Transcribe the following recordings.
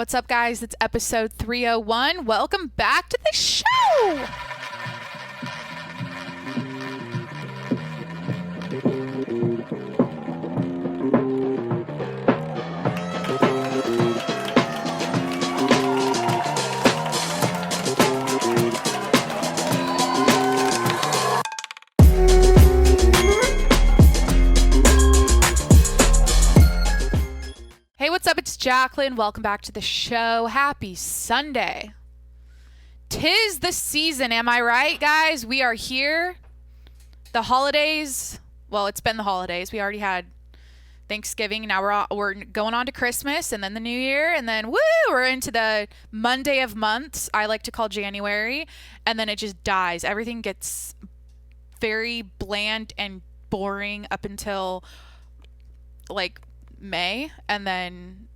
What's up, guys? It's episode 301. Welcome back to the show. Hey, what's up? It's Jacqueline. Welcome back to the show. Happy Sunday. 'Tis the season, am I right, guys? We are here. The holidays, well, it's been the holidays. We already had Thanksgiving. Now we're going on to Christmas and then the New Year. And then, we're into the Monday of months, I like to call January. And then it just dies. Everything gets very bland and boring up until, like, May, and then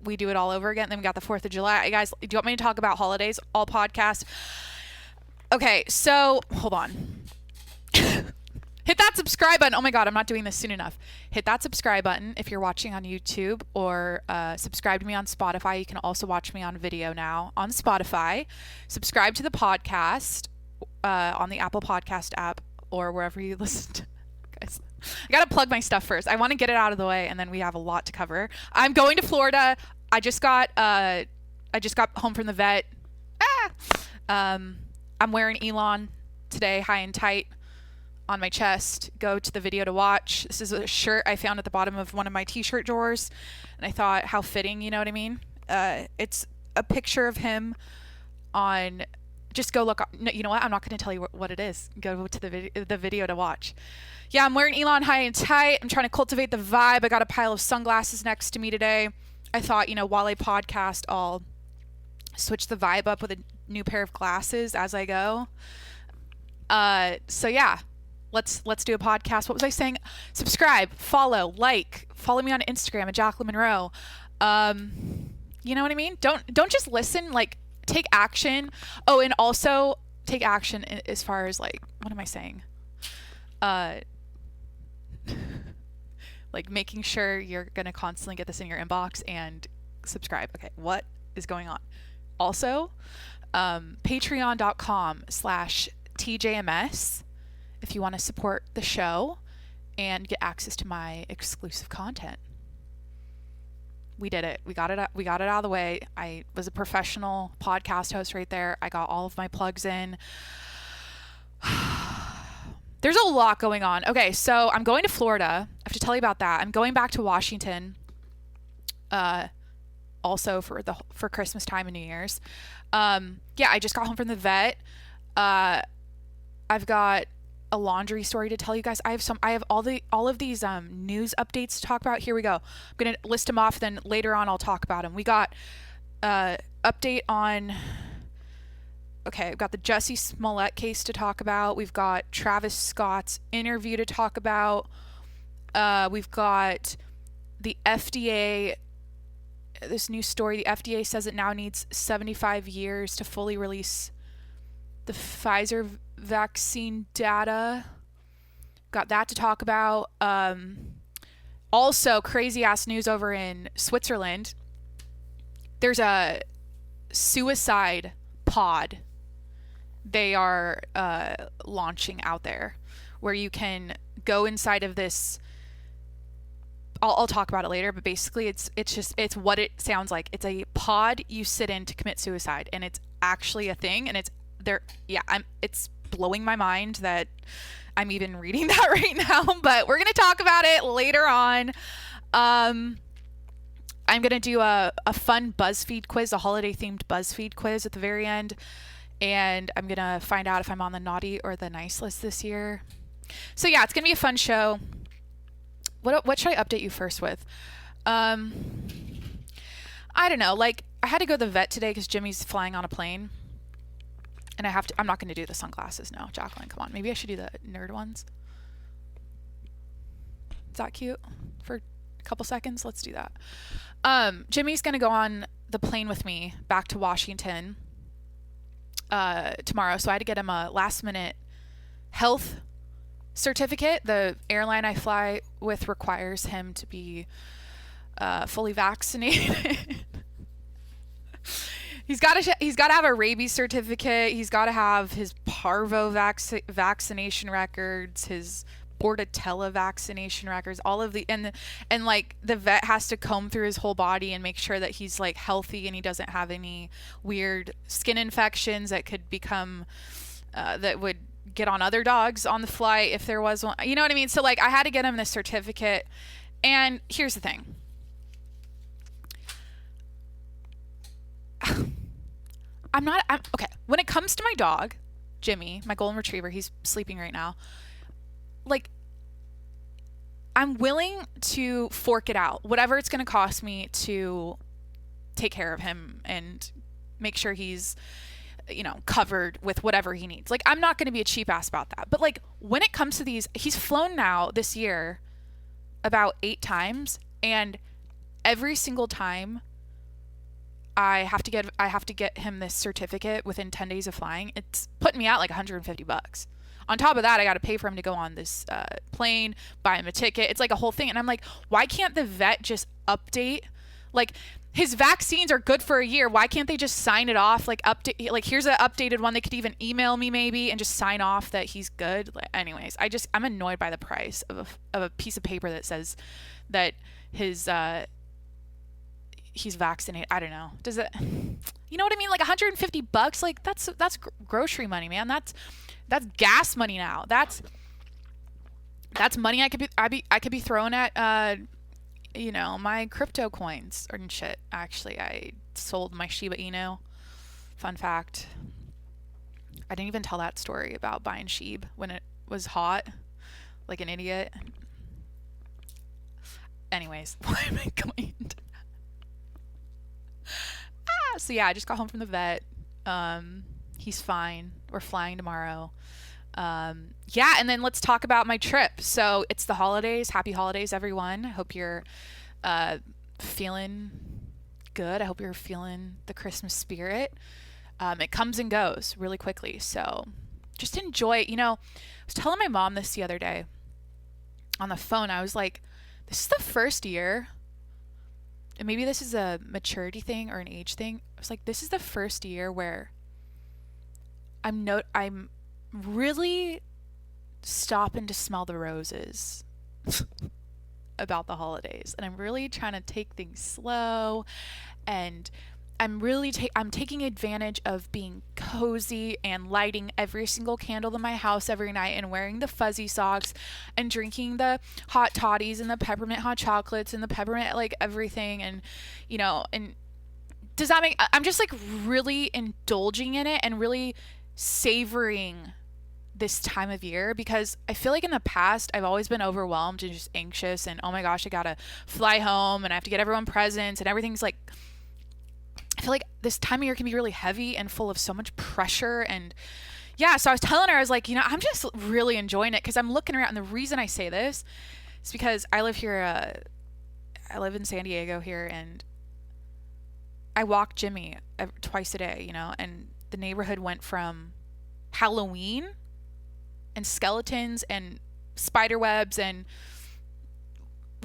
we do it all over again. Then we got the 4th of July. Guys, do you want me to talk about holidays all podcast? Okay, so hold on. Hit that subscribe button. Oh my god, I'm not doing this soon enough. Hit that subscribe button if you're watching on YouTube, or subscribe to me on Spotify. You can also watch me on video now on Spotify. Subscribe to the podcast on the Apple Podcast app or wherever you listen to. Guys, I gotta plug my stuff first. I want to get it out of the way, and then we have a lot to cover. I'm going to Florida. I just got home from the vet. I'm wearing Elon today, high and tight, on my chest. Go to the video to watch. This is a shirt I found at the bottom of one of my t-shirt drawers, and I thought, how fitting, you know what I mean? It's a picture of him on. Just go look. No, you know what? I'm not going to tell you what it is. Go to the video to watch. Yeah, I'm wearing Elon high and tight. I'm trying to cultivate the vibe. I got a pile of sunglasses next to me today. I thought, while I podcast, I'll switch the vibe up with a new pair of glasses as I go. So yeah, let's do a podcast. What was I saying? Subscribe, follow, follow me on Instagram at Jacqueline Monroe. You know what I mean? Don't just listen. Like, take action. Oh, and also take action as far as, like, what am I saying? Like, making sure you're going to constantly get this in your inbox and subscribe. Okay, what is going on? Also, patreon.com/tjms if you want to support the show and get access to my exclusive content. We did it. We got it out of the way. I was a professional podcast host right there. I got all of my plugs in. There's a lot going on. Okay, so I'm going to Florida. I have to tell you about that. I'm going back to Washington, also for Christmas time and New Year's. I just got home from the vet. I've got a laundry story to tell you guys. I have all of these news updates to talk about. Here we go. I'm gonna list them off. Then later on, I'll talk about them. We got update on. Okay, we've got the Jussie Smollett case to talk about. We've got Travis Scott's interview to talk about. We've got the FDA, this new story. The FDA says it now needs 75 years to fully release the Pfizer vaccine data. Got that to talk about. Also, crazy ass news over in Switzerland. There's a suicide pod they are launching out there, where you can go inside of this. I'll talk about it later, but basically it's what it sounds like. It's a pod you sit in to commit suicide, and it's actually a thing, and it's there. Yeah, it's blowing my mind that I'm even reading that right now, but we're gonna talk about it later on. I'm gonna do a fun Buzzfeed quiz, a holiday themed Buzzfeed quiz at the very end. And I'm going to find out if I'm on the naughty or the nice list this year. So yeah, it's going to be a fun show. What should I update you first with? I don't know. Like, I had to go to the vet today because Jimmy's flying on a plane. And I'm not going to do the sunglasses now. Jacqueline, come on. Maybe I should do the nerd ones. Is that cute? For a couple seconds? Let's do that. Jimmy's going to go on the plane with me back to Washington tomorrow, so I had to get him a last minute health certificate. The airline I fly with requires him to be fully vaccinated. He's got to have a rabies certificate. He's got to have his parvo vaccination records, his Bordetella vaccination records, all of the and like the vet has to comb through his whole body and make sure that he's like healthy and he doesn't have any weird skin infections that could become that would get on other dogs on the flight if there was one. You know what I mean? So like I had to get him this certificate. And here's the thing. I'm okay. When it comes to my dog, Jimmy, my golden retriever, he's sleeping right now. Like, I'm willing to fork it out, whatever it's going to cost me to take care of him and make sure he's, covered with whatever he needs. Like, I'm not going to be a cheap ass about that. But like, when it comes to these, he's flown now this year about 8 times, and every single time I have to get him this certificate within 10 days of flying. It's putting me out like $150. On top of that, I got to pay for him to go on this plane, buy him a ticket. It's like a whole thing. And I'm like, why can't the vet just update? Like, his vaccines are good for a year. Why can't they just sign it off? Like, update. Like, here's an updated one. They could even email me maybe and just sign off that he's good. Anyways, I'm annoyed by the price of a piece of paper that says that his he's vaccinated. I don't know. Does it? You know what I mean? Like $150. Like that's grocery money, man. That's gas money now. That's money I could be throwing at my crypto coins and shit. Actually, I sold my Shiba Inu. Fun fact. I didn't even tell that story about buying Sheeb when it was hot, like an idiot. Anyways, why am I going into so yeah, I just got home from the vet. He's fine. We're flying tomorrow. Yeah, and then let's talk about my trip. So it's the holidays. Happy holidays, everyone. I hope you're feeling good. I hope you're feeling the Christmas spirit. It comes and goes really quickly. So just enjoy it. I was telling my mom this the other day on the phone. I was like, this is the first year, and maybe this is a maturity thing or an age thing. I was like, this is the first year where I'm really stopping to smell the roses about the holidays, and I'm really trying to take things slow, and I'm taking advantage of being cozy and lighting every single candle in my house every night and wearing the fuzzy socks and drinking the hot toddies and the peppermint hot chocolates and the peppermint like everything, and and does that make I'm just like really indulging in it and really savoring this time of year, because I feel like in the past I've always been overwhelmed and just anxious and oh my gosh, I gotta fly home and I have to get everyone presents and everything's like, I feel like this time of year can be really heavy and full of so much pressure. And yeah, so I was telling her, I was like, I'm just really enjoying it because I'm looking around. And the reason I say this is because I live here, I live in San Diego here, and I walk Jimmy twice a day, and the neighborhood went from Halloween and skeletons and spider webs and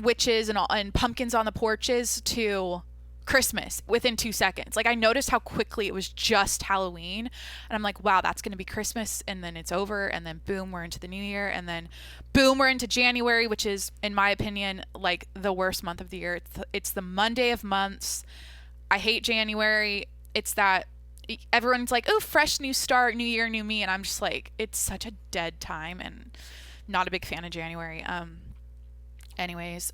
witches and pumpkins on the porches to Christmas within 2 seconds. Like I noticed how quickly it was just Halloween, and I'm like, wow, that's going to be Christmas, and then it's over, and then boom, we're into the new year, and then boom, we're into January, which is, in my opinion, like the worst month of the year. It's the Monday of months. I hate January. It's that everyone's like, oh, fresh new start, new year, new me, and I'm just like, it's such a dead time, and not a big fan of January. Anyways,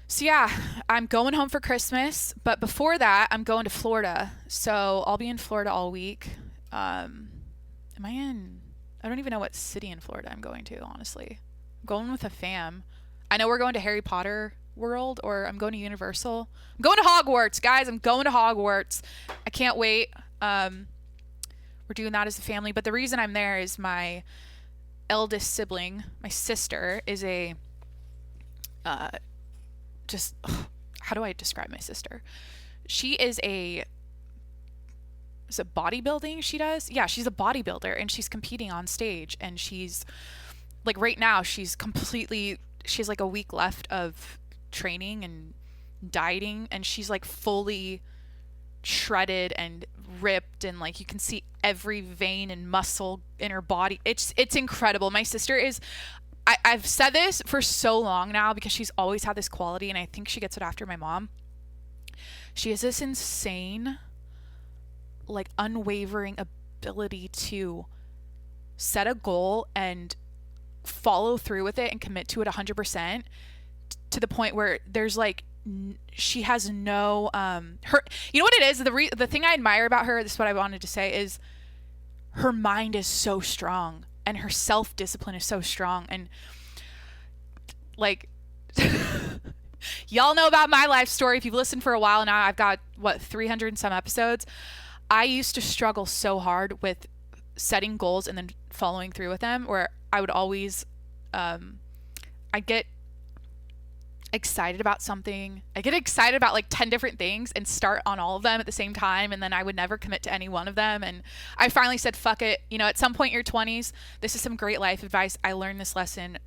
so yeah, I'm going home for Christmas, but before that, I'm going to Florida. So I'll be in Florida all week. I don't even know what city in Florida I'm going to, honestly. I'm going with a fam. I know we're going to Harry Potter World, or I'm going to Universal. I'm going to Hogwarts, guys. I'm going to Hogwarts. I can't wait. We're doing that as a family. But the reason I'm there is my eldest sibling, my sister, is a how do I describe my sister? She is it bodybuilding she does? Yeah, she's a bodybuilder, and she's competing on stage, and she's like, right now she's like a week left of training and dieting, and she's like fully shredded and ripped, and like you can see every vein and muscle in her body. It's incredible. My sister is, I've said this for so long now because she's always had this quality, and I think she gets it after my mom. She has this insane, like, unwavering ability to set a goal and follow through with it and commit to it 100%, to the point where there's like, she has no her, you know what it is, the thing I admire about her, this is what I wanted to say, is her mind is so strong and her self-discipline is so strong. And like y'all know about my life story. If you've listened for a while now, I've got 300 and some episodes. I used to struggle so hard with setting goals and then following through with them, where I would always I'd get excited about something. I get excited about like 10 different things and start on all of them at the same time, and then I would never commit to any one of them. And I finally said, fuck it. You know, at some point in your 20s, this is some great life advice. I learned this lesson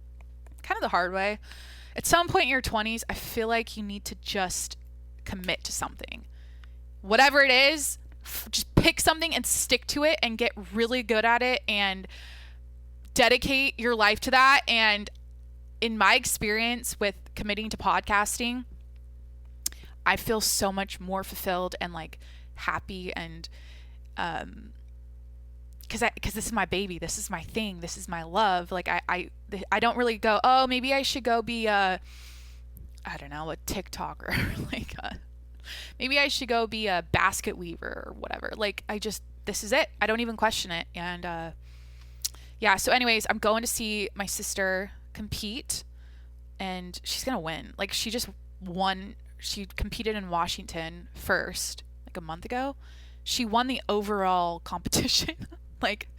kind of the hard way. At some point in your 20s, I feel like you need to just commit to something. Whatever it is, just pick something and stick to it and get really good at it and dedicate your life to that. And in my experience with committing to podcasting, I feel so much more fulfilled and like happy, and because this is my baby, this is my thing, this is my love. Like I don't really go, oh, maybe I should go be I don't know, a TikToker, like maybe I should go be a basket weaver or whatever. Like this is it. I don't even question it. And yeah, so anyways, I'm going to see my sister compete, and she's gonna win. Like, she just won. She competed in Washington first, like a month ago. She won the overall competition. Like,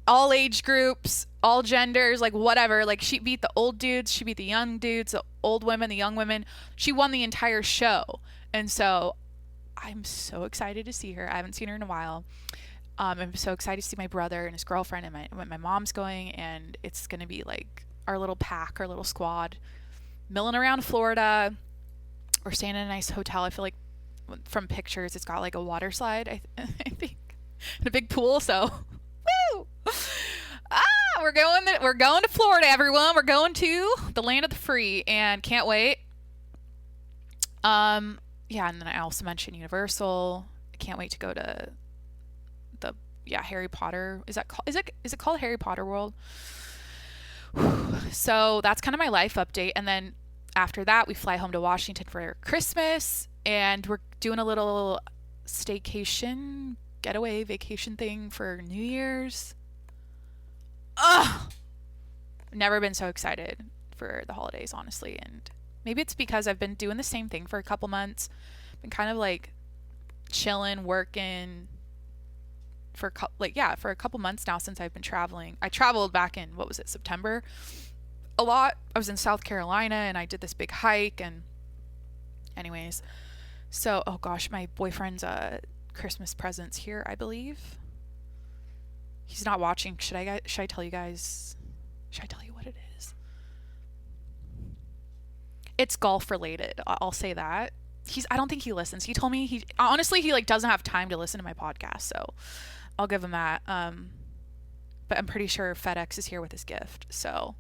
all age groups, all genders, like whatever. Like, she beat the old dudes, she beat the young dudes, the old women, the young women. She won the entire show. And so I'm so excited to see her. I haven't seen her in a while. I'm so excited to see my brother and his girlfriend, and my mom's going, and it's going to be like our little pack, our little squad, milling around Florida. We're staying in a nice hotel. I feel like from pictures, it's got like a water slide, I think, and a big pool. So, woo! We're going to Florida, everyone. We're going to the land of the free, and can't wait. Yeah, and then I also mentioned Universal. I can't wait to go to Harry Potter. Is it called Harry Potter World? So that's kind of my life update. And then after that, we fly home to Washington for Christmas, and we're doing a little staycation, getaway vacation thing for New Year's. Ugh! Never been so excited for the holidays, honestly. And maybe it's because I've been doing the same thing for a couple months. Been kind of like chilling, working for a couple months now since I've been traveling. I traveled back in, September? A lot. I was in South Carolina, and I did this big hike, and anyways. So, oh gosh, my boyfriend's Christmas presents here, I believe. He's not watching. Should I tell you guys? Should I tell you what it is? It's golf related. I'll say that. I don't think he listens. He told me he like doesn't have time to listen to my podcast, so I'll give him that. But I'm pretty sure FedEx is here with his gift. So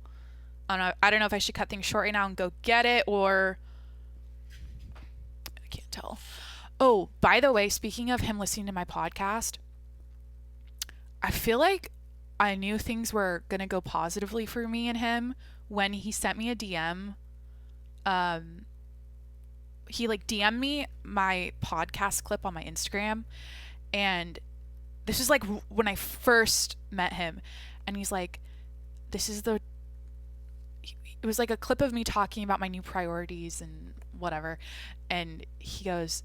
I don't know if I should cut things short right now and go get it, or I can't tell. Oh, by the way, speaking of him listening to my podcast, I feel like I knew things were going to go positively for me and him when he sent me a DM. He like DM'd me my podcast clip on my Instagram, and this is like when I first met him, and he's like, it was like a clip of me talking about my new priorities and whatever, and he goes,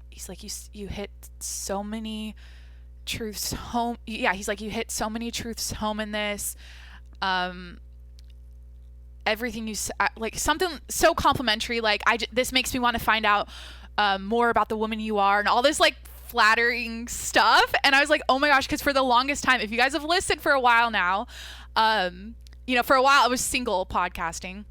he's like, you hit so many truths home. Yeah, he's like, you hit so many truths home in this. Everything you like, something so complimentary, like this makes me want to find out more about the woman you are, and all this like flattering stuff. And I was like, oh my gosh, because for the longest time, if you guys have listened for a while now, for a while I was single podcasting.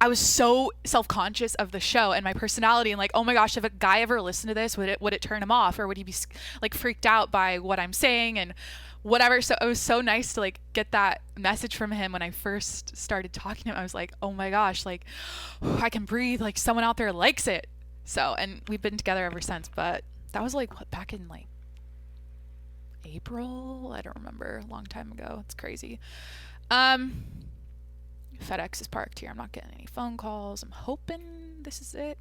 I was so self-conscious of the show and my personality, and like, oh my gosh, if a guy ever listened to this, would it turn him off, or would he be like freaked out by what I'm saying and whatever. So it was so nice to like get that message from him when I first started talking to him. I was like, oh my gosh, like I can breathe, like someone out there likes it. So, and we've been together ever since, but that was like what, back in like April? I don't remember, a long time ago. It's crazy. FedEx is parked here. I'm not getting any phone calls. I'm hoping this is it.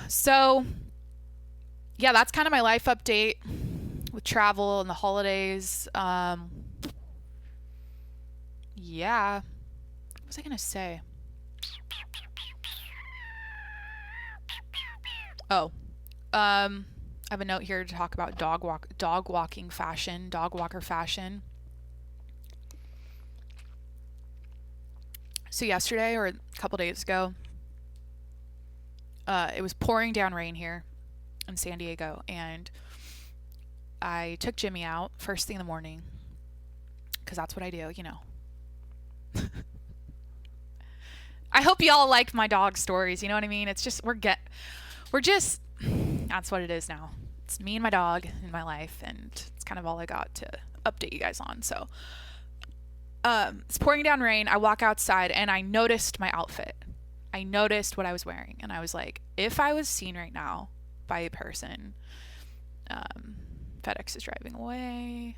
So yeah, that's kind of my life update with travel and the holidays. Yeah. What was I gonna say? Oh, I have a note here to talk about dog walker fashion. So yesterday, or a couple days ago, it was pouring down rain here in San Diego, and I took Jimmy out first thing in the morning, because that's what I do, you know. I hope y'all like my dog stories, you know what I mean? It's just, we're just, that's what it is now. It's me and my dog in my life, and it's kind of all I got to update you guys on. So it's pouring down rain. I walk outside and I noticed my outfit. I noticed what I was wearing, and I was like, if I was seen right now by a person, FedEx is driving away,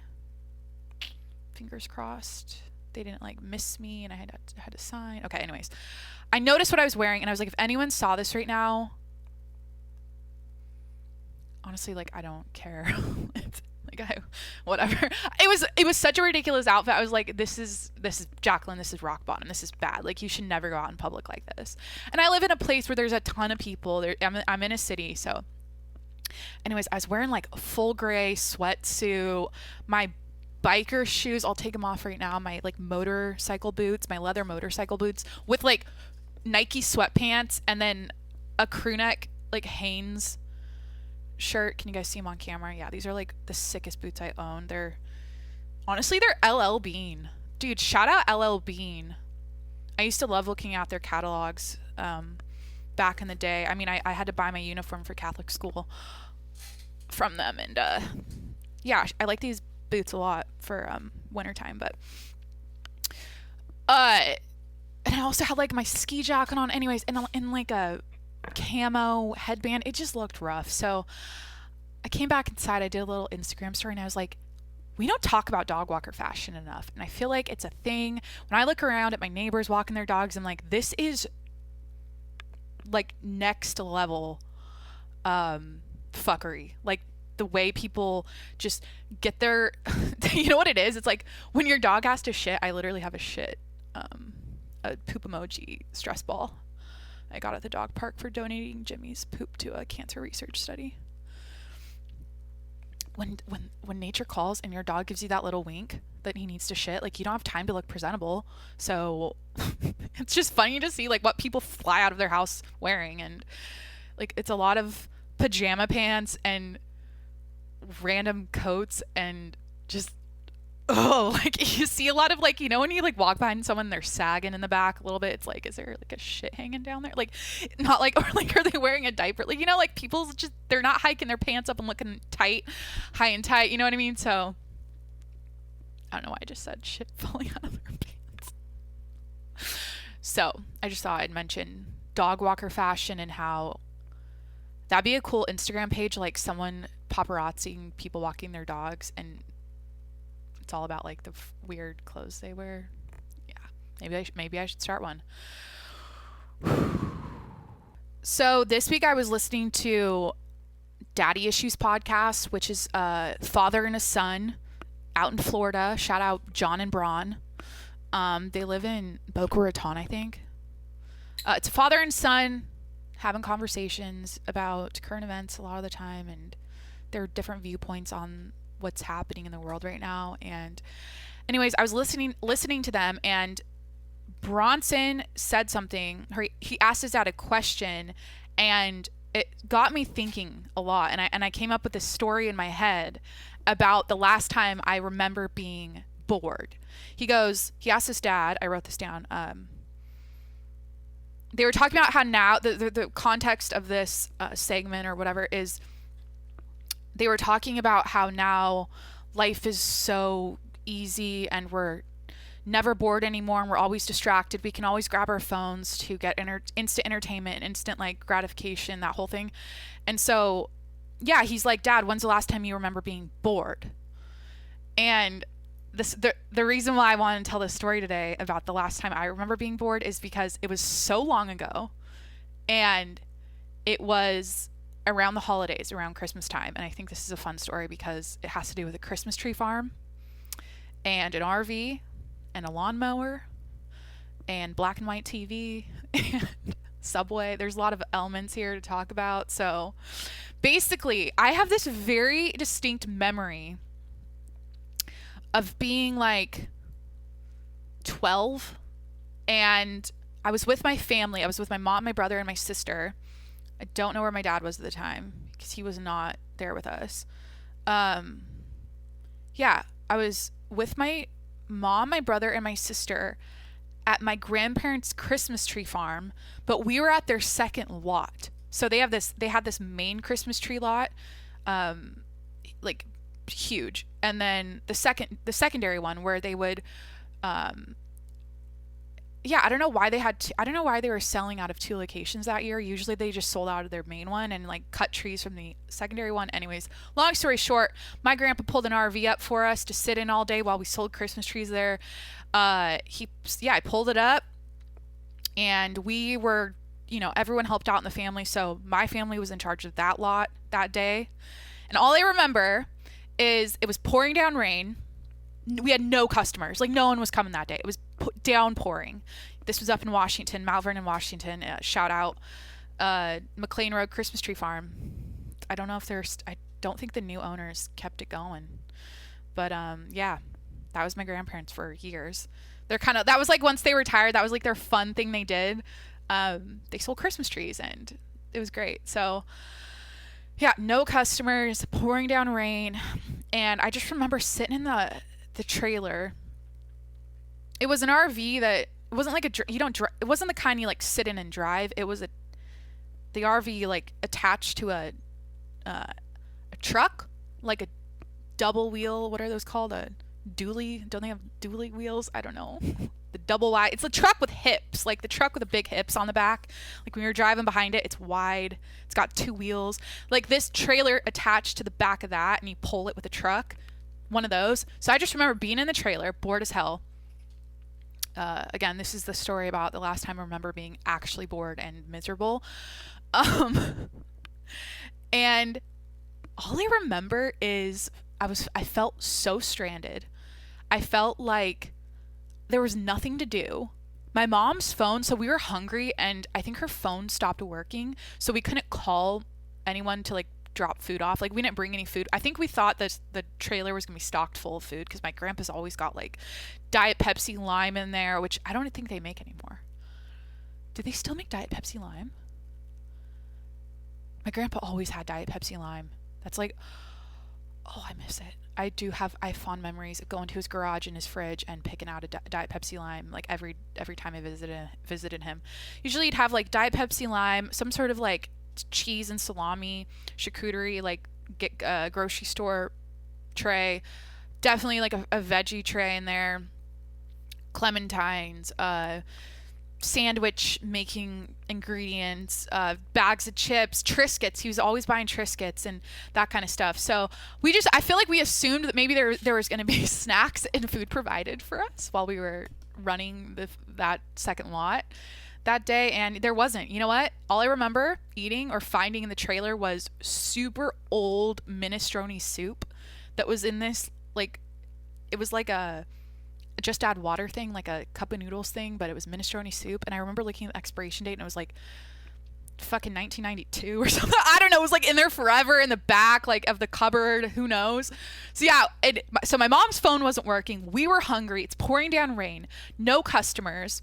fingers crossed they didn't like miss me and I had to sign. Okay, anyways, I noticed what I was wearing, and I was like, if anyone saw this right now, honestly, like, I don't care. Whatever. It was such a ridiculous outfit. I was like, this is Jacqueline, this is rock bottom. This is bad. Like, you should never go out in public like this. And I live in a place where there's a ton of people. I'm in a city, so anyways, I was wearing like a full gray sweatsuit, my biker shoes, I'll take them off right now, my like motorcycle boots, my leather motorcycle boots with like Nike sweatpants, and then a crew neck like Hanes shirt. Can you guys see them on camera? Yeah, these are like the sickest boots I own. They're LL Bean. Dude, shout out LL Bean. I used to love looking at their catalogs back in the day. I mean, I had to buy my uniform for Catholic school from them, and yeah, I like these boots a lot for wintertime. But and I also had like my ski jacket on anyways, and in like a camo headband. It just looked rough. So I came back inside, I did a little Instagram story, and I was like, we don't talk about dog walker fashion enough. And I feel like it's a thing. When I look around at my neighbors walking their dogs, I'm like, this is like next level fuckery. Like the way people just get their you know what it is? It's like when your dog has to shit, I literally have a poop emoji stress ball I got at the dog park for donating Jimmy's poop to a cancer research study. When nature calls and your dog gives you that little wink that he needs to shit, like, you don't have time to look presentable. So it's just funny to see like what people fly out of their house wearing, and like it's a lot of pajama pants and random coats, and just like you see a lot of like, you know, when you like walk behind someone, they're sagging in the back a little bit. It's like, is there like a shit hanging down there? Like, not like, or like, are they wearing a diaper? Like, you know, like people just, they're not hiking their pants up and looking high and tight. You know what I mean? So I don't know why I just said shit falling out of their pants. So I just thought I'd mention dog walker fashion and how that'd be a cool Instagram page, like someone paparazziing people walking their dogs, and it's all about like the weird clothes they wear. Yeah, maybe I should start one. So this week I was listening to Daddy Issues podcast, which is a father and a son out in Florida. Shout out John and Braun. They live in Boca Raton, I think. It's a father and son having conversations about current events a lot of the time, and there are different viewpoints on what's happening in the world right now. And anyways, I was listening to them, and Bronson said something. He asked his dad a question, and it got me thinking a lot. And I came up with this story in my head about the last time I remember being bored. He asked his dad, I wrote this down, they were talking about how now the context of this segment or whatever is they were talking about how now life is so easy and we're never bored anymore and we're always distracted. We can always grab our phones to get instant entertainment and instant like gratification, that whole thing. And so, yeah, he's like, Dad, when's the last time you remember being bored? And the reason why I wanted to tell this story today about the last time I remember being bored is because it was so long ago, and it was around the holidays, around Christmas time. And I think this is a fun story because it has to do with a Christmas tree farm and an RV and a lawnmower and black and white TV and Subway. There's a lot of elements here to talk about. So basically, I have this very distinct memory of being like 12, and I was with my family. I was with my mom, my brother, and my sister. I don't know where my dad was at the time because he was not there with us. Yeah, I was with my mom, my brother, and my sister at my grandparents' Christmas tree farm, but we were at their second lot. So they had this main Christmas tree lot, like huge, and then the secondary one where they would I don't know why they were selling out of two locations that year. Usually they just sold out of their main one and like cut trees from the secondary one. Anyways, long story short, my grandpa pulled an RV up for us to sit in all day while we sold Christmas trees there. I pulled it up, and we were, everyone helped out in the family. So my family was in charge of that lot that day. And all I remember is it was pouring down rain. We had no customers. Like, no one was coming that day. It was downpouring. This was up in Washington, Mount Vernon, Washington. Shout out McLean Road Christmas Tree Farm. I don't think the new owners kept it going. But yeah, that was my grandparents for years. That was like once they retired, that was like their fun thing they did. They sold Christmas trees and it was great. So yeah, no customers, pouring down rain. And I just remember sitting in the trailer. It was an RV that it wasn't like it wasn't the kind you like sit in and drive. It was the RV like attached to a truck, like a double wheel. What are those called? A dually? Don't they have dually wheels? I don't know. The double wide. It's a truck with hips, like the truck with the big hips on the back. Like when you're driving behind it, it's wide. It's got two wheels. Like this trailer attached to the back of that, and you pull it with a truck. One of those. So I just remember being in the trailer, bored as hell. Again, this is the story about the last time I remember being actually bored and miserable. And all I remember is I felt so stranded. I felt like there was nothing to do. My mom's phone, so we were hungry, and I think her phone stopped working, so we couldn't call anyone to like drop food off. Like, we didn't bring any food. I think we thought that the trailer was gonna be stocked full of food because my grandpa's always got like Diet Pepsi Lime in there, which I don't think they make anymore. Do they still make Diet Pepsi Lime? My grandpa always had Diet Pepsi Lime. That's like, oh, I miss it. I have fond memories of going to his garage and his fridge and picking out a Diet Pepsi Lime like every time I visited him. Usually he'd have like Diet Pepsi Lime, some sort of like cheese and salami charcuterie, like get grocery store tray, definitely like a veggie tray in there, clementines, sandwich making ingredients, bags of chips, Triscuits. He was always buying Triscuits and that kind of stuff. So I feel like we assumed that maybe there was going to be snacks and food provided for us while we were running that second lot that day, and there wasn't. You know what? All I remember eating or finding in the trailer was super old minestrone soup that was in this, like, it was like a just add water thing, like a cup of noodles thing, but it was minestrone soup. And I remember looking at the expiration date, and it was like fucking 1992 or something. I don't know. It was like in there forever in the back, like, of the cupboard. Who knows? So yeah, so my mom's phone wasn't working. We were hungry. It's pouring down rain. No customers.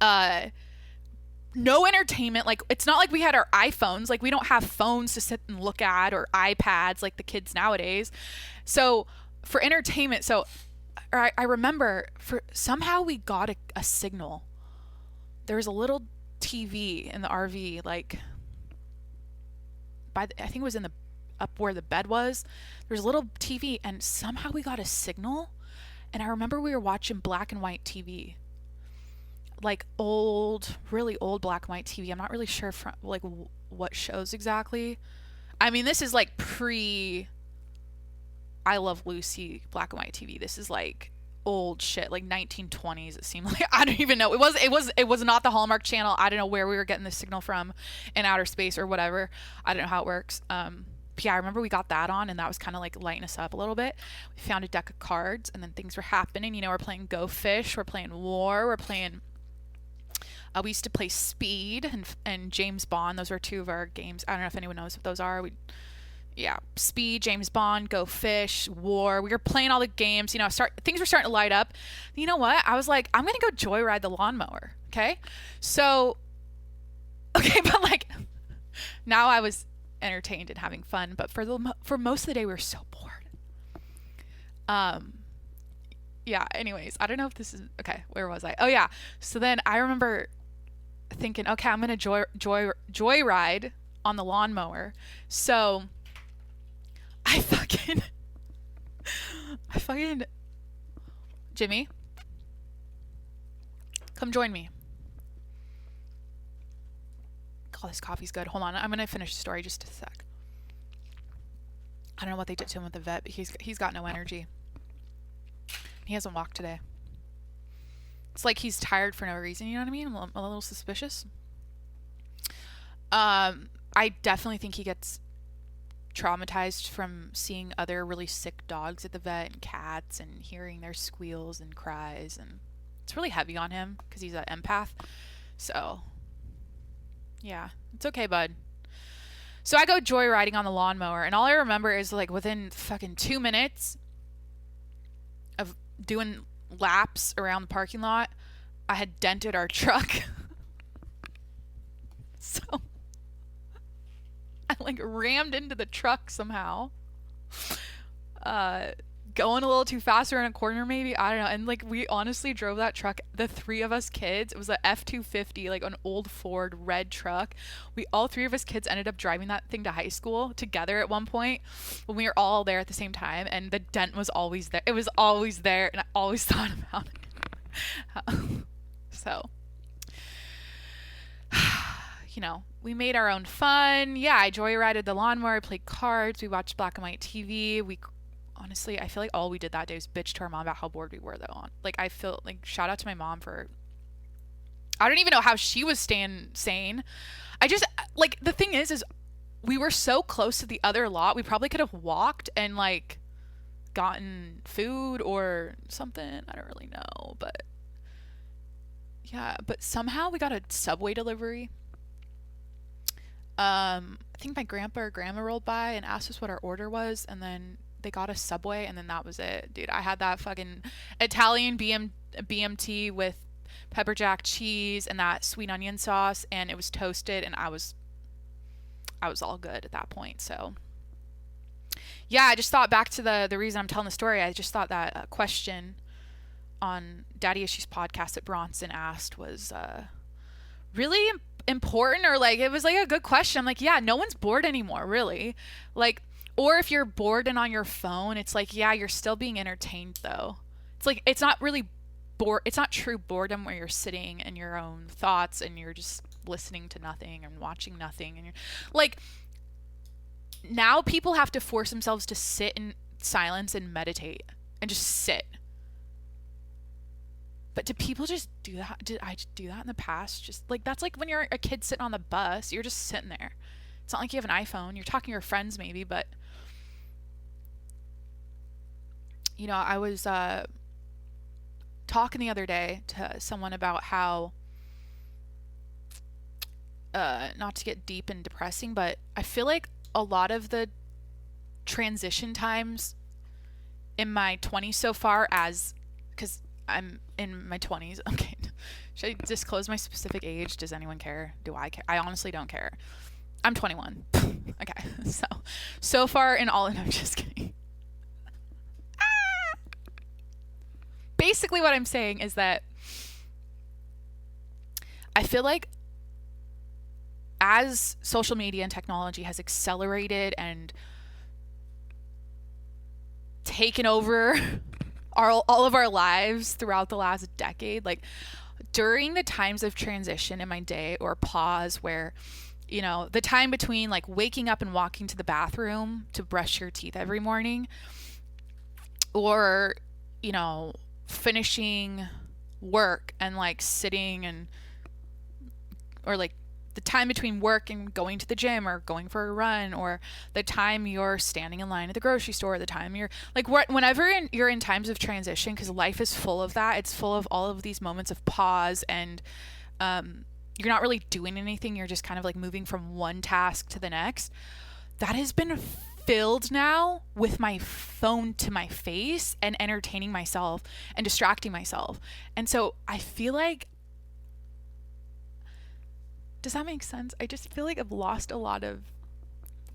No entertainment. Like, it's not like we had our iPhones. Like, we don't have phones to sit and look at, or iPads like the kids nowadays. So for entertainment, I remember somehow we got a signal. There was a little TV in the RV, like I think it was in the up where the bed was. There's a little TV, and somehow we got a signal. And I remember we were watching black and white TV, like old, really old black and white TV. I'm not really sure from like what shows exactly. I mean, this is like pre I Love Lucy black and white TV. This is like old shit, like 1920s. It seemed like, I don't even know. It was not the Hallmark Channel. I don't know where we were getting the signal from in outer space or whatever. I don't know how it works. But yeah, I remember we got that on, and that was kind of like lighting us up a little bit. We found a deck of cards, and then things were happening. You know, we're playing Go Fish, we're playing War, we're playing. We used to play Speed and James Bond. Those were two of our games. I don't know if anyone knows what those are. Speed, James Bond, Go Fish, War. We were playing all the games. You know, things were starting to light up. You know what? I was like, I'm gonna go joyride the lawnmower. Okay, so but like now I was entertained and having fun, but for most of the day we were so bored. Yeah, anyways, I don't know if this is okay. Where was I? Oh yeah, so then I remember thinking, okay, I'm gonna joyride on the lawnmower. So I fucking Jimmy, come join me. Oh, this coffee's good. Hold on. I'm going to finish the story just a sec. I don't know what they did to him with the vet, but he's got no energy. He hasn't walked today. It's like he's tired for no reason, you know what I mean? I'm a little suspicious. I definitely think he gets traumatized from seeing other really sick dogs at the vet and cats and hearing their squeals and cries, and it's really heavy on him because he's an empath. So yeah, it's okay, bud. So I go joyriding on the lawnmower, and all I remember is like within fucking 2 minutes of doing laps around the parking lot, I had dented our truck. So I like rammed into the truck somehow. Going a little too fast around a corner maybe, I don't know. And like we honestly drove that truck, the three of us kids. It was a F-250, like an old Ford red truck. All three of us kids ended up driving that thing to high school together at one point when we were all there at the same time, and the dent was always there. It was always there, and I always thought about it. So you know, we made our own fun. Yeah, I joyrided the lawnmower, I played cards, we watched black and white TV. Honestly, I feel like all we did that day was bitch to our mom about how bored we were though. Like, I feel like, shout out to my mom for, I don't even know how she was staying sane. I just, like, the thing is we were so close to the other lot, we probably could have walked and like gotten food or something. I don't really know, but yeah, but somehow we got a Subway delivery. I think my grandpa or grandma rolled by and asked us what our order was, and then they got a Subway, and then that was it. Dude, I had that fucking Italian BMT with pepper jack cheese and that sweet onion sauce, and it was toasted, and I was all good at that point. So yeah, I just thought back to the reason I'm telling the story. I just thought that question on Daddy Issues podcast that Bronson asked was really important, or like it was like a good question. I'm like, yeah, no one's bored anymore, really. Like, or if you're bored and on your phone, it's like, yeah, you're still being entertained though. It's like, it's not really it's not true boredom where you're sitting in your own thoughts and you're just listening to nothing and watching nothing, and you're like, now people have to force themselves to sit in silence and meditate and just sit. But do people just do that? Did I just do that in the past? Just like, that's like when you're a kid sitting on the bus, you're just sitting there. It's not like you have an iPhone. You're talking to your friends maybe, but you know, I was talking the other day to someone about how not to get deep and depressing, but I feel like a lot of the transition times in my 20s so far, because I'm in my 20s. Okay, should I disclose my specific age? Does anyone care? Do I care? I honestly don't care. I'm 21. Okay, so far in all, I'm just kidding. Basically what I'm saying is that I feel like as social media and technology has accelerated and taken over all of our lives throughout the last decade, like during the times of transition in my day or pause where, you know, the time between like waking up and walking to the bathroom to brush your teeth every morning, or, you know, finishing work and like sitting and, or like the time between work and going to the gym or going for a run, or the time you're standing in line at the grocery store, the time you're like, whenever you're in times of transition, because life is full of that. It's full of all of these moments of pause, and you're not really doing anything. You're just kind of like moving from one task to the next. That has been filled now with my phone to my face and entertaining myself and distracting myself. And so I feel like, does that make sense? I just feel like I've lost a lot of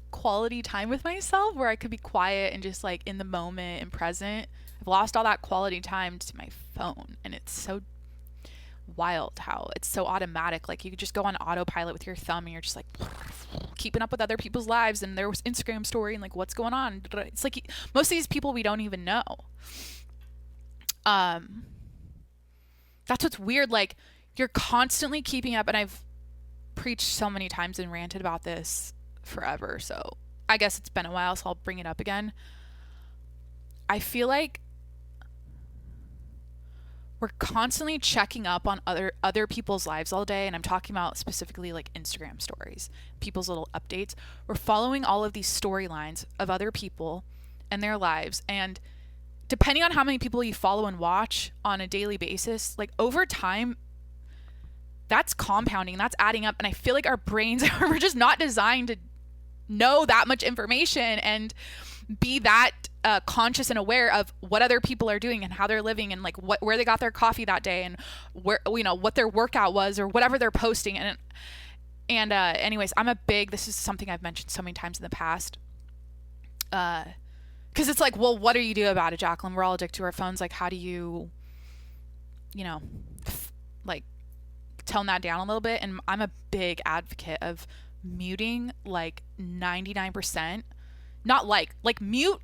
quality time with myself where I could be quiet and just like in the moment and present. I've lost all that quality time to my phone, and it's so wild how it's so automatic. Like you could just go on autopilot with your thumb and you're just like keeping up with other people's lives and their Instagram story and like what's going on. It's like most of these people we don't even know. That's what's weird. Like you're constantly keeping up, and I've preached so many times and ranted about this forever, so I guess it's been a while, so I'll bring it up again. I feel like we're constantly checking up on other people's lives all day, and I'm talking about specifically like Instagram stories, people's little updates. We're following all of these storylines of other people and their lives, and depending on how many people you follow and watch on a daily basis, like over time, that's compounding, that's adding up. And I feel like our brains are just not designed to know that much information and be that conscious and aware of what other people are doing and how they're living and like where they got their coffee that day and where, you know, what their workout was or whatever they're posting. And anyways, this is something I've mentioned so many times in the past. Cause it's like, well, what do you do about it, Jacqueline? We're all addicted to our phones. Like, how do you know, like tone that down a little bit? And I'm a big advocate of muting like 99%, not like mute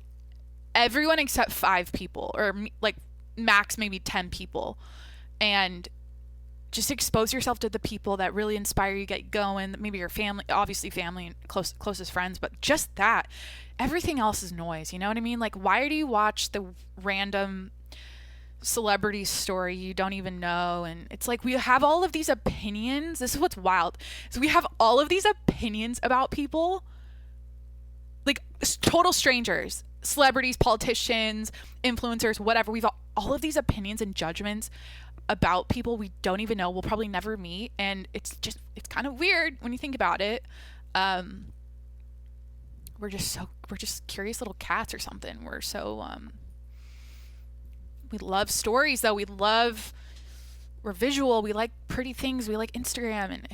everyone except 5 people, or like max maybe 10 people, and just expose yourself to the people that really inspire you, get going. Maybe your family, obviously family and closest friends, but just that. Everything else is noise, you know what I mean? Like, why do you watch the random celebrity story you don't even know? And it's like, we have all of these opinions. This is what's wild. So we have all of these opinions about people, like total strangers, celebrities, politicians, influencers, whatever. We've all of these opinions and judgments about people we don't even know, we'll probably never meet. And it's kind of weird when you think about it. We're just curious little cats or something. We're so, we love stories though. We're visual. We like pretty things. We like Instagram, and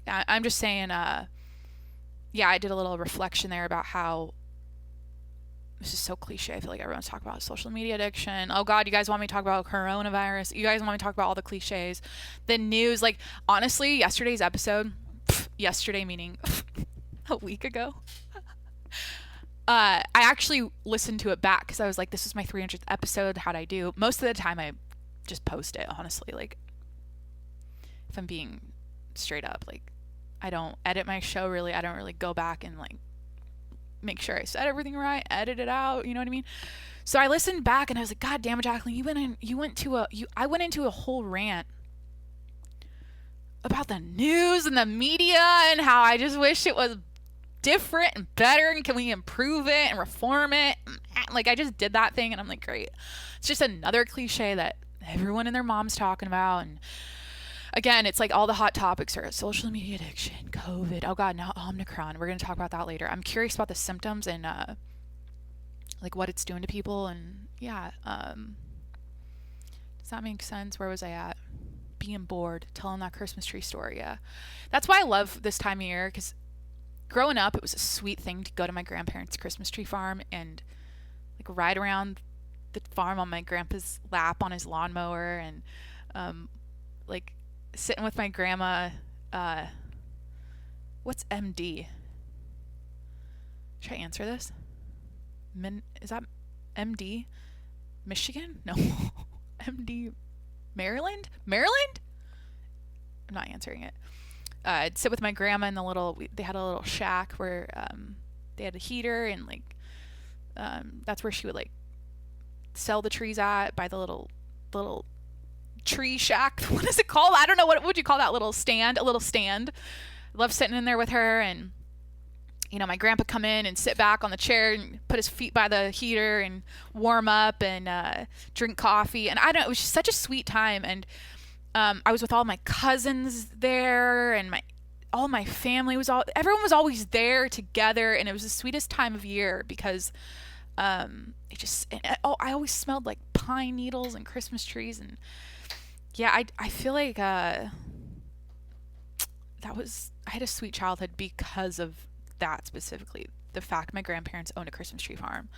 I'm just saying, yeah, I did a little reflection there about how this is so cliche. I feel like everyone's talking about social media addiction. Oh God, you guys want me to talk about coronavirus? You guys want me to talk about all the cliches? The news, like honestly, yesterday's episode, yesterday meaning a week ago, I actually listened to it back because I was like, this is my 300th episode. How'd I do? Most of the time I just post it, honestly. Like, if I'm being straight up, like, I don't edit my show really. I don't really go back and like make sure I said everything right, edit it out, you know what I mean? So I listened back and I was like, God damn it, Jacqueline, I went into a whole rant about the news and the media and how I just wish it was different and better, and can we improve it and reform it? Like, I just did that thing, and I'm like, great. It's just another cliche that everyone and their mom's talking about. And again, it's like all the hot topics are social media addiction, COVID, oh God, now Omicron. We're going to talk about that later. I'm curious about the symptoms and like what it's doing to people. And yeah, does that make sense? Where was I at? Being bored, telling that Christmas tree story. Yeah, that's why I love this time of year, because growing up, it was a sweet thing to go to my grandparents' Christmas tree farm and like ride around the farm on my grandpa's lap on his lawnmower, and like sitting with my grandma What's MD? Should I answer this? Is that MD? Michigan? No. MD Maryland? Maryland? I'm not answering it. I'd sit with my grandma in they had a little shack where they had a heater, and like that's where she would like sell the trees at, by the little tree shack. What is it called? I don't know. What would you call that little stand? A little stand. I love sitting in there with her, and you know, my grandpa come in and sit back on the chair and put his feet by the heater and warm up and drink coffee. And I don't know, it was just such a sweet time. And I was with all my cousins there, and all my family everyone was always there together. And it was the sweetest time of year because I always smelled like pine needles and Christmas trees. And yeah, I feel like I had a sweet childhood because of that, specifically the fact my grandparents owned a Christmas tree farm.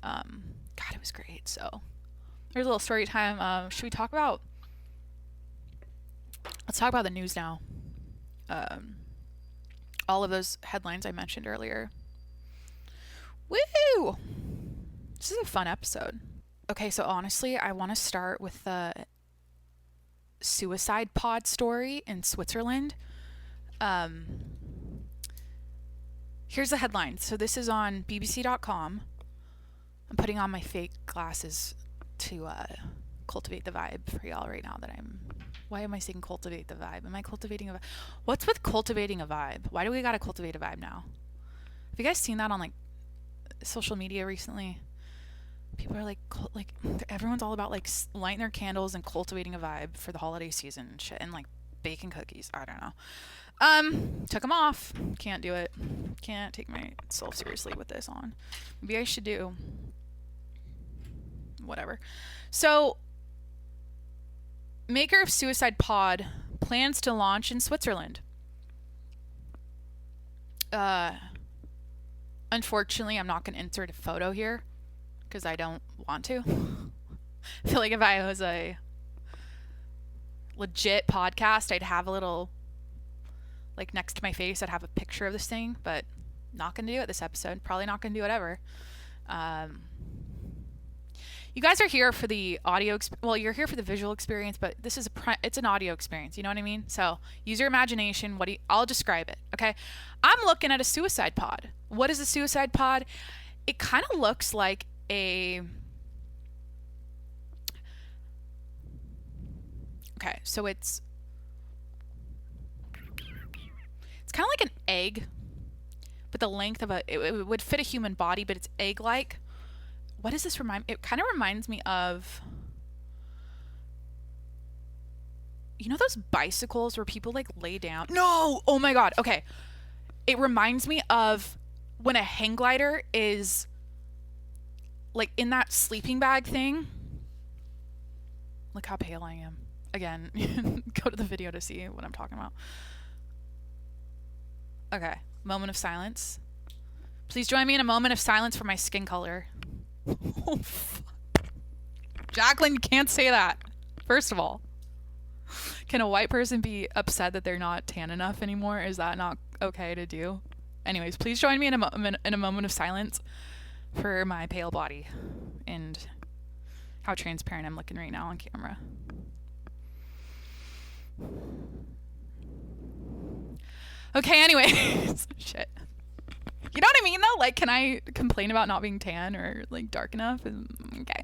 God, it was great. So there's a little story time. Let's talk about the news now. All of those headlines I mentioned earlier. Woo! This is a fun episode. Okay, so honestly, I want to start with the suicide pod story in Switzerland. Here's the headline. So this is on bbc.com. I'm putting on my fake glasses to cultivate the vibe for y'all right now. Why am I saying cultivate the vibe? Am I cultivating a vibe? What's with cultivating a vibe? Why do we gotta cultivate a vibe now? Have you guys seen that on like social media recently? People are like everyone's all about like lighting their candles and cultivating a vibe for the holiday season and shit, and like baking cookies. I don't know. Took them off. Can't do it. Can't take myself seriously with this on. Maybe I should do whatever. So, maker of Suicide Pod plans to launch in Switzerland. Unfortunately, I'm not going to insert a photo here because I don't want to. I feel like if I was a legit podcast, I'd have a little, like next to my face, I'd have a picture of this thing, but not going to do it this episode. Probably not going to do it ever. You guys are here for the audio, you're here for the visual experience, but this is it's an audio experience. You know what I mean? So use your imagination. I'll describe it. Okay. I'm looking at a suicide pod. What is a suicide pod? It kind of looks like okay. So it's kind of like an egg, but the length of it would fit a human body, but it's egg-like. What does this remind? It kind of reminds me of, you know, those bicycles where people like lay down. No, oh my God. Okay, it reminds me of when a hang glider is like in that sleeping bag thing. Look how pale I am. Again, go to the video to see what I'm talking about. Okay, moment of silence. Please join me in a moment of silence for my skin color. Oh, fuck. Jacqueline, you can't say that. First of all, can a white person be upset that they're not tan enough anymore? Is that not okay to do? Anyways, please join me in a moment of silence for my pale body and how transparent I'm looking right now on camera. Okay, anyways. Shit. You know what I mean, though? Like, can I complain about not being tan or, like, dark enough? Okay.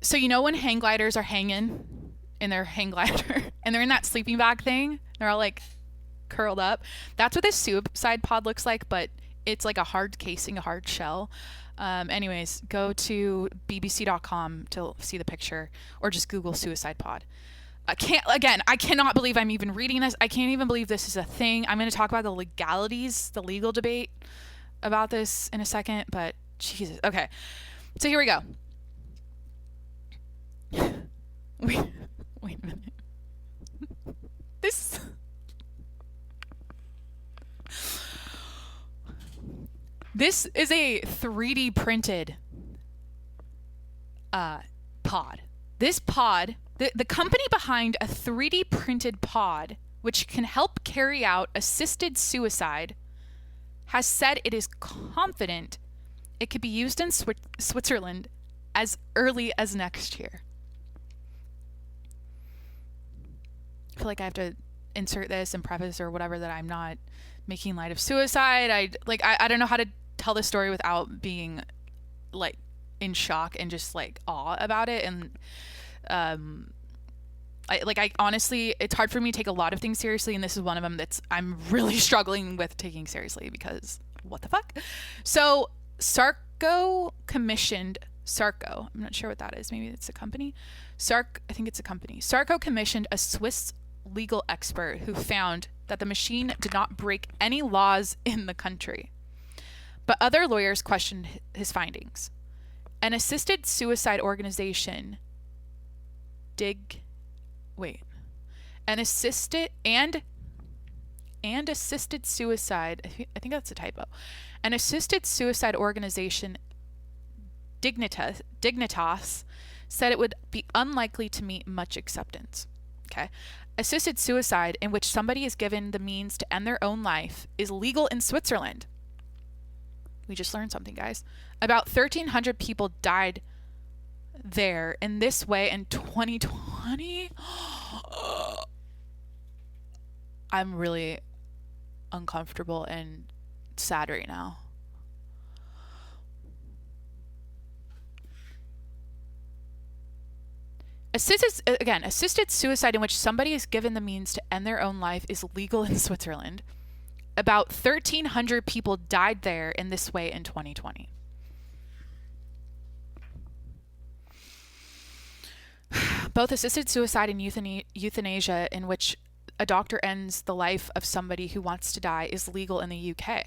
So, you know when hang gliders are hanging in their hang glider and they're in that sleeping bag thing? They're all, like, curled up. That's what this suicide pod looks like, but it's, like, a hard casing, a hard shell. Anyways, go to bbc.com to see the picture, or just Google suicide pod. I cannot believe I'm even reading this. I can't even believe this is a thing. I'm going to talk about the legalities, the legal debate about this in a second, but Jesus. Okay. So here we go. Wait a minute. This is a 3D printed pod. This pod, the company behind a 3D printed pod which can help carry out assisted suicide, has said it is confident it could be used in Switzerland as early as next year. I feel like I have to insert this and preface or whatever that I'm not making light of suicide. I don't know how to tell this story without being like in shock and just like awe about it. And I honestly, it's hard for me to take a lot of things seriously, and this is one of them that's I'm really struggling with taking seriously because what the fuck? So Sarco, I'm not sure what that is. Maybe it's a company. I think it's a company. Sarco commissioned a Swiss legal expert who found that the machine did not break any laws in the country. But other lawyers questioned his findings. An assisted suicide organization assisted suicide, I think that's a typo. An assisted suicide organization, Dignitas, said it would be unlikely to meet much acceptance. Okay. Assisted suicide, in which somebody is given the means to end their own life, is legal in Switzerland. We just learned something, guys. About 1,300 people died there in this way in 2020. I'm really uncomfortable and sad right now. Assisted suicide in which somebody is given the means to end their own life is legal in Switzerland. About 1,300 people died there in this way in 2020. Both assisted suicide and euthanasia, in which a doctor ends the life of somebody who wants to die, is legal in the UK.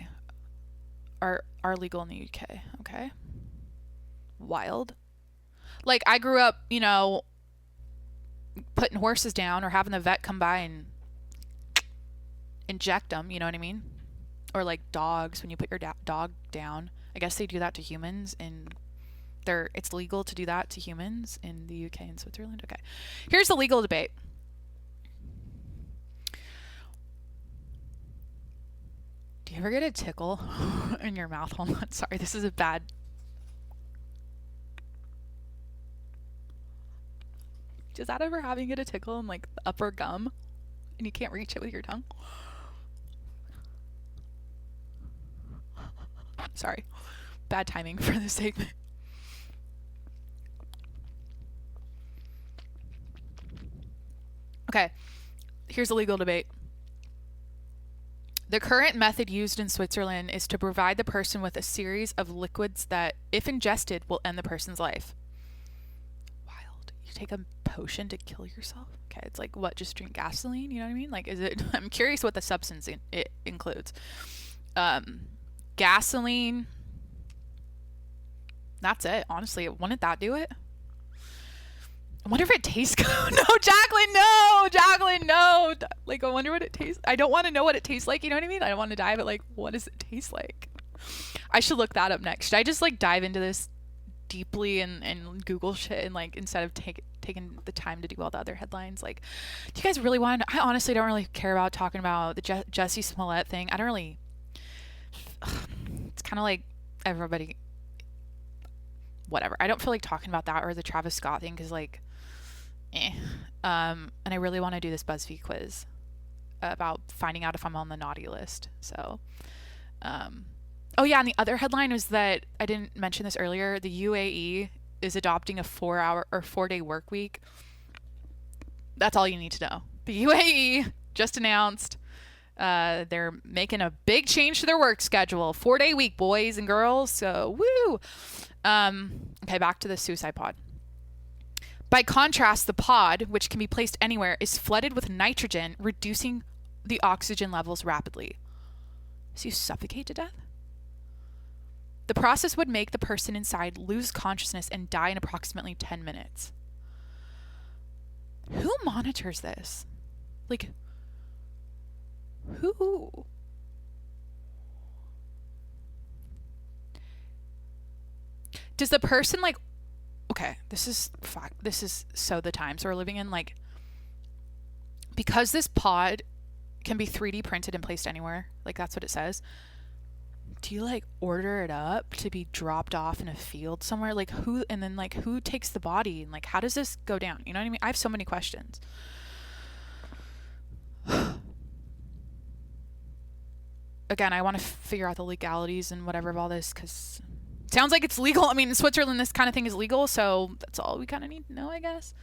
Are legal in the UK. Okay. Wild. Like, I grew up, putting horses down or having the vet come by and inject them, you know what I mean? Or like dogs, when you put your dog down. I guess they do that to humans, and it's legal to do that to humans in the UK and Switzerland. Okay. Here's the legal debate. Do you ever get a tickle in your mouth? Hold on. Sorry, this is a bad... Does that ever happen? You get a tickle in like the upper gum and you can't reach it with your tongue? Sorry. Bad timing for this segment. Okay. Here's a legal debate. The current method used in Switzerland is to provide the person with a series of liquids that, if ingested, will end the person's life. Wild. You take a potion to kill yourself? Okay, it's like, what, just drink gasoline? You know what I mean? Like, is it... I'm curious what the substance it includes. Gasoline. That's it, honestly. Wouldn't that do it? I wonder if it tastes good. No, Jacqueline, no! Jacqueline, no! Like, I wonder what it tastes... I don't want to know what it tastes like, you know what I mean? I don't want to dive, but, like, what does it taste like? I should look that up next. Should I just, like, dive into this deeply and Google shit and, like, instead of taking the time to do all the other headlines? Like, do you guys really want to... I honestly don't really care about talking about the Jussie Smollett thing. I don't really... It's kind of like everybody... Whatever. I don't feel like talking about that or the Travis Scott thing because, like... and I really want to do this Buzzfeed quiz about finding out if I'm on the naughty list. So, oh yeah, and the other headline was that, I didn't mention this earlier, the UAE is adopting a 4-day work week. That's all you need to know. The UAE just announced they're making a big change to their work schedule. 4-day week, boys and girls. So, woo! Okay, back to the suicide pod. By contrast, the pod, which can be placed anywhere, is flooded with nitrogen, reducing the oxygen levels rapidly. So you suffocate to death? The process would make the person inside lose consciousness and die in approximately 10 minutes. Who monitors this? Like, who? Does the person, like... Okay, this is so the times we're living in, like, because this pod can be 3D printed and placed anywhere. Like, that's what it says. Do you like order it up to be dropped off in a field somewhere? Like, who, and then like who takes the body, and like how does this go down? You know what I mean? I have so many questions. Again, I want to figure out the legalities and whatever of all this, because it sounds like it's legal. I mean, in Switzerland, this kind of thing is legal, so that's all we kind of need to know, I guess.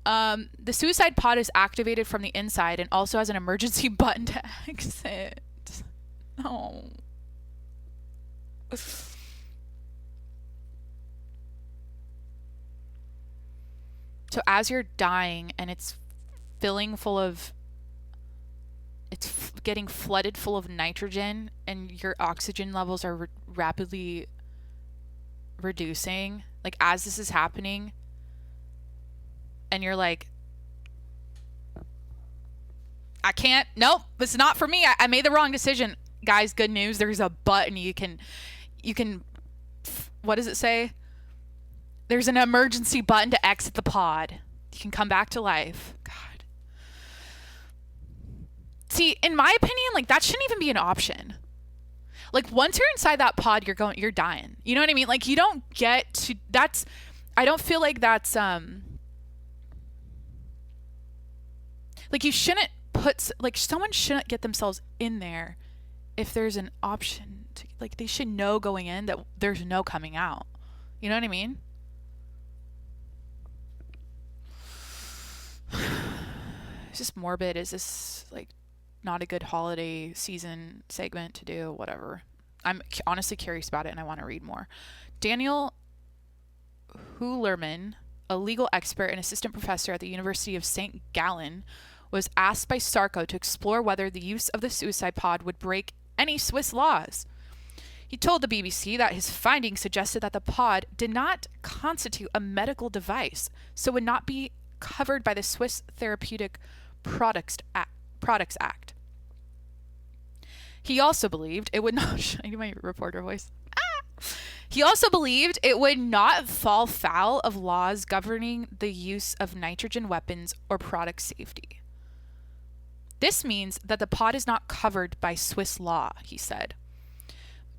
The suicide pod is activated from the inside and also has an emergency button to exit. Oh. So as you're dying and it's filling full of, getting flooded full of nitrogen and your oxygen levels are rapidly reducing, like as this is happening, and you're like, I can't, nope, this is not for me. I made the wrong decision. Guys, good news. There's a button you can, what does it say? There's an emergency button to exit the pod. You can come back to life. God. See, in my opinion, like that shouldn't even be an option. Like once you're inside that pod, you're dying. You know what I mean? Like you don't get to, I don't feel like that's, like you shouldn't someone shouldn't get themselves in there if there's an option to, like they should know going in that there's no coming out. You know what I mean? Is this morbid? Is this like not a good holiday season segment to do? Whatever. I'm honestly curious about it and I want to read more. Daniel Hulerman, a legal expert and assistant professor at the University of St. Gallen, was asked by Sarko to explore whether the use of the suicide pod would break any Swiss laws. He told the BBC that his findings suggested that the pod did not constitute a medical device, so would not be covered by the Swiss Therapeutic Products Act. He also believed it would not... I do my reporter voice. He also believed it would not fall foul of laws governing the use of nitrogen weapons or product safety. This means that the pod is not covered by Swiss law, he said.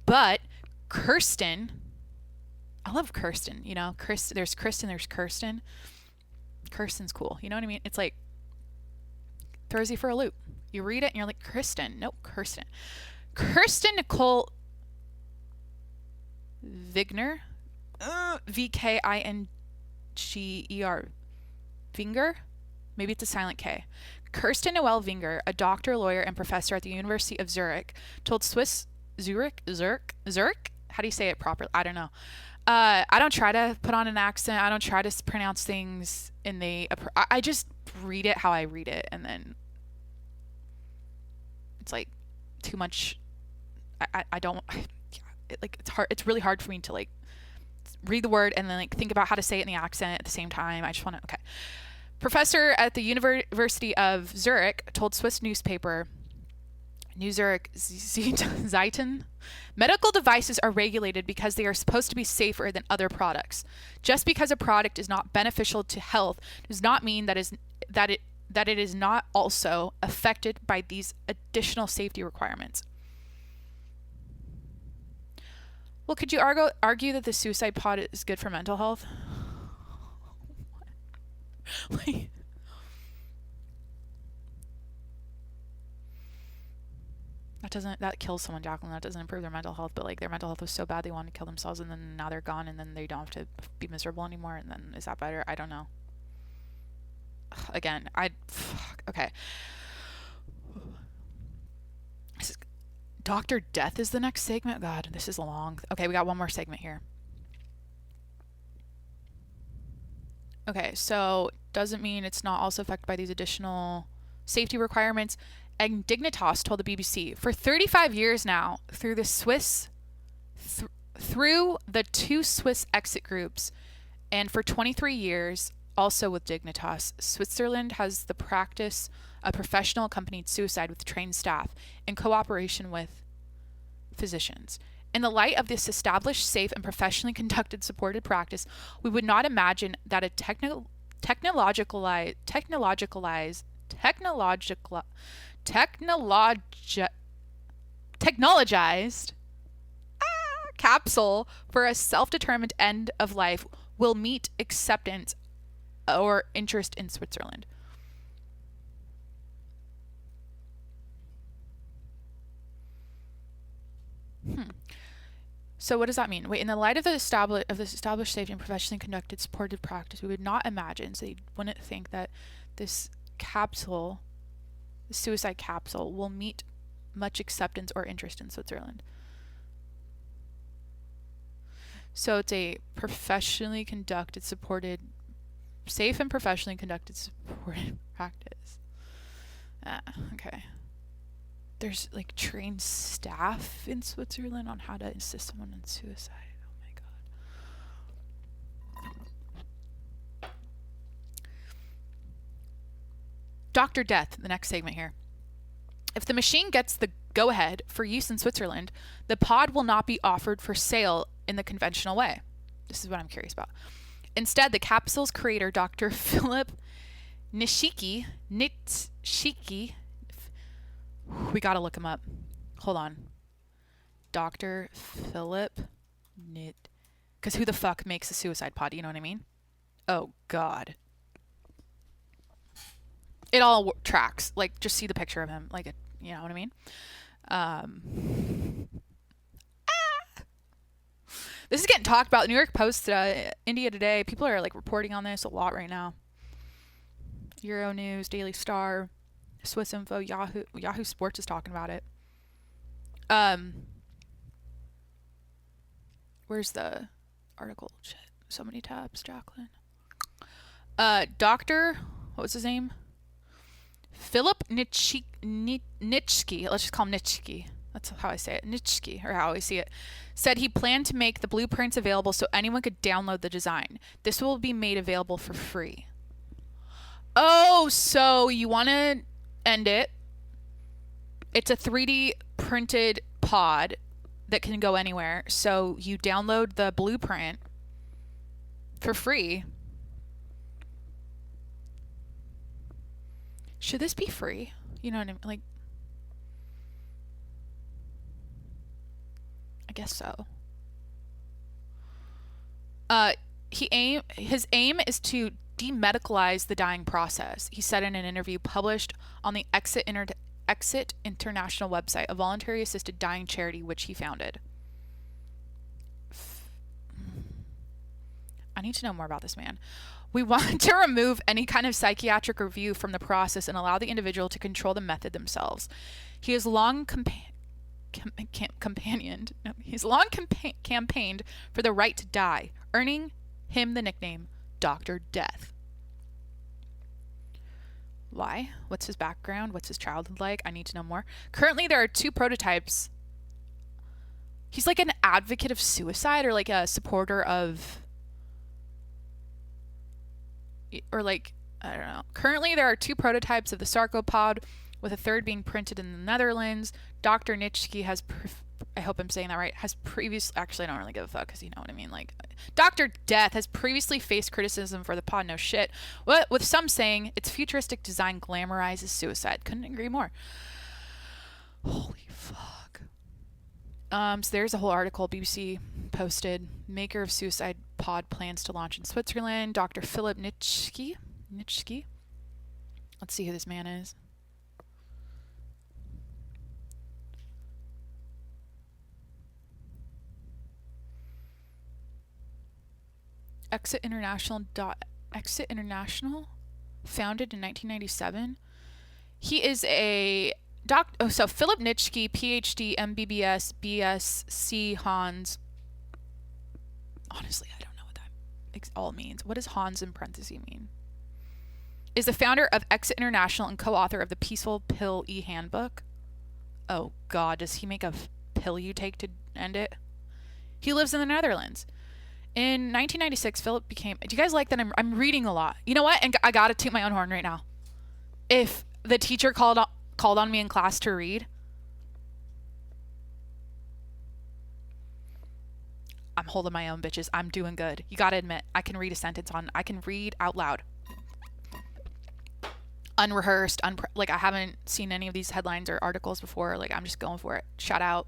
But Kirsten, I love Kirsten, you know, there's Kristen, there's Kirsten. Kirsten's cool, you know what I mean? It's like, throws you for a loop. You read it and you're like, Kristen, nope, Kirsten. Kirsten Nicole Vigner, Vinger, Vinger? Maybe it's a silent K. Kirsten Noel Vinger, a doctor, lawyer, and professor at the University of Zurich, told Zurich? How do you say it properly? I don't know. I don't try to put on an accent. I don't try to pronounce things in the... I just read it how I read it, and then it's like too much. I don't... it's hard. It's really hard for me to like read the word and then like think about how to say it in the accent at the same time. I just want to... Okay. Professor at the University of Zurich told Swiss newspaper New Zurich Zeitung, medical devices are regulated because they are supposed to be safer than other products. Just because a product is not beneficial to health does not mean that it is not also affected by these additional safety requirements. Well, could you argue that the suicide pod is good for mental health? Like, that kills someone, Jacqueline. That doesn't improve their mental health, but like their mental health was so bad they wanted to kill themselves, and then now they're gone, and then they don't have to be miserable anymore, and then is that better? I don't know. Again, okay. Dr. Death is the next segment. God, this is long. Okay, we got one more segment here. Okay, so doesn't mean it's not also affected by these additional safety requirements. And Dignitas told the BBC, for 35 years now, through the two Swiss exit groups, and for 23 years, also with Dignitas, Switzerland has the practice of professional accompanied suicide with trained staff in cooperation with physicians. In the light of this established, safe, and professionally conducted supported practice, we would not imagine that a technologicalized technologized capsule for a self-determined end of life will meet acceptance or interest in Switzerland. So what does that mean? Wait, in the light of this established safety and professionally conducted supportive practice, we would not imagine, so you wouldn't think that this capsule, the suicide capsule, will meet much acceptance or interest in Switzerland. So it's a professionally conducted, supported, safe and professionally conducted supported practice. Okay. There's like trained staff in Switzerland on how to assist someone in suicide. Oh my God. Dr. Death, the next segment here. If the machine gets the go-ahead for use in Switzerland, the pod will not be offered for sale in the conventional way. This is what I'm curious about. Instead, the capsule's creator, Dr. Philip Nitschke, we gotta look him up. Hold on. Dr. Philip because who the fuck makes a suicide pod? You know what I mean? Oh, God. It all tracks. Like, just see the picture of him. Like, you know what I mean? This is getting talked about. The New York Post, India Today. People are, like, reporting on this a lot right now. Euro News, Daily Star, Swiss Info, Yahoo Sports is talking about it. Where's the article? Shit. So many tabs, Jacqueline. Dr. What was his name? Philip Nitschke. Let's just call him Nitschke. That's how I say it. Nitschke, or how I see it. Said he planned to make the blueprints available so anyone could download the design. This will be made available for free. Oh, so you want to end it. It's a 3D printed pod that can go anywhere. So you download the blueprint for free. Should this be free? You know what I mean? Like, I guess so. His aim is to demedicalize the dying process, he said in an interview published on the Exit International website, a voluntary assisted dying charity which he founded. I need to know more about this man. We want to remove any kind of psychiatric review from the process and allow the individual to control the method themselves. He has long campaigned for the right to die, earning him the nickname Dr. Death. Why? What's his background? What's his childhood like? I need to know more. Currently, there are 2 prototypes. He's like an advocate of suicide, or like a supporter of, or like, I don't know. Currently, there are 2 prototypes of the sarcopod, with a third being printed in the Netherlands. Dr. Nitschke has, I hope I'm saying that right, has previously, actually I don't really give a fuck because you know what I mean, like, Dr. Death has previously faced criticism for the pod, no shit, with some saying its futuristic design glamorizes suicide. Couldn't agree more. Holy fuck. So there's a whole article BBC posted. Maker of suicide pod plans to launch in Switzerland. Dr. Philip Nitschke. Let's see who this man is. Exit International, founded in 1997. He is a so Philip Nitschke, PhD, MBBS, BSc, Hans. Honestly, I don't know what that all means. What does Hans in parentheses mean? Is the founder of Exit International and co-author of the Peaceful Pill e-handbook. Oh God, does he make a pill you take to end it? He lives in the Netherlands. In 1996, Philip became... Do you guys like that I'm reading a lot? You know what? And I gotta toot my own horn right now. If the teacher called on me in class to read, I'm holding my own, bitches. I'm doing good. You gotta admit, I can read a sentence I can read out loud. unrehearsed, like I haven't seen any of these headlines or articles before. Like I'm just going for it. Shout out.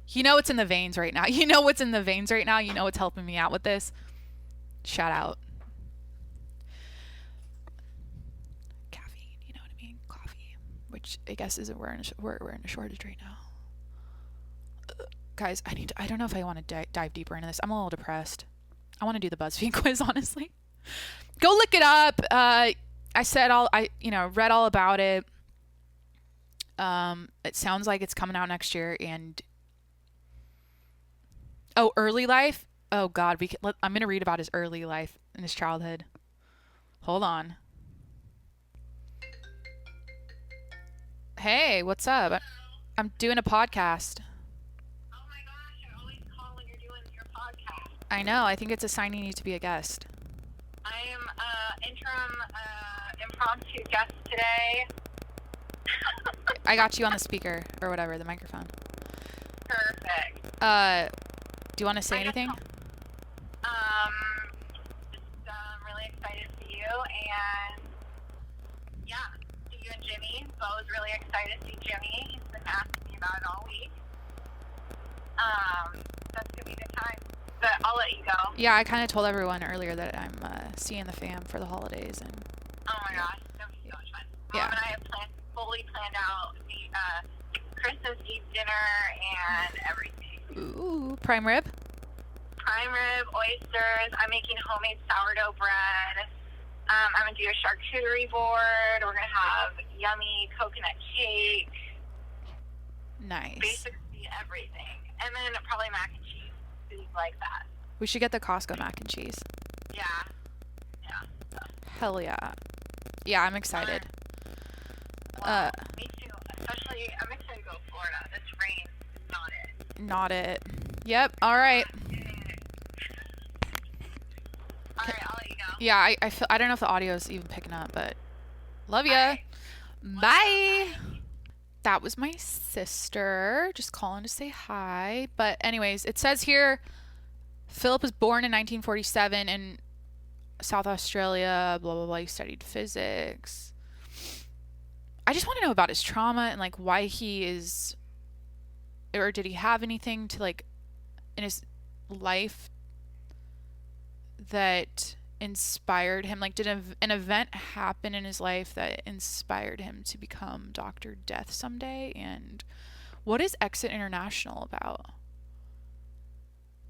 You know what's in the veins right now. You know what's in the veins right now. You know what's helping me out with this. Shout out. Caffeine, you know what I mean? Coffee, which I guess is we're in a shortage right now. Guys, I don't know if I want to dive deeper into this. I'm a little depressed. I want to do the Buzzfeed quiz, honestly. Go look it up. I read all about it. It sounds like it's coming out next year. And early life. Oh God, I'm gonna read about his early life and his childhood. Hold on. Hey, what's up? Hello. I'm doing a podcast. Oh my gosh, I always call when you're doing your podcast. I know. I think it's assigning you to be a guest. I am interim impromptu guest today. I got you on the speaker or whatever, the microphone. Perfect. Do you want to say anything? I'm really excited for you, and yeah, see you and Jimmy. Bo's really excited to see Jimmy. He's been asking me about it all week. That's gonna be a good time. But I'll let you go. Yeah, I kind of told everyone earlier that I'm seeing the fam for the holidays, and oh my gosh, that'll be so much fun. Yeah. Mom and I have fully planned out the Christmas Eve dinner and everything. Ooh, prime rib. Prime rib, oysters. I'm making homemade sourdough bread. I'm gonna do a charcuterie board. We're gonna have yummy coconut cake. Nice. Basically everything, and then probably mac and cheese, things like that. We should get the Costco mac and cheese. Yeah. Hell yeah. Yeah, I'm excited. Well, me too. Especially, I'm excited to go to Florida. This rain is not it. Not it. Yep. All right. All right, I'll let you go. Yeah, I don't know if the audio is even picking up, but love ya. Right. Bye. That was my sister just calling to say hi. But anyways, it says here Philip was born in 1947 in South Australia, blah, blah, blah. He studied physics. I just want to know about his trauma and like why he is, or did he have anything to like in his life that inspired him? Like, did an event happen in his life that inspired him to become Dr. Death someday? And what is Exit International about?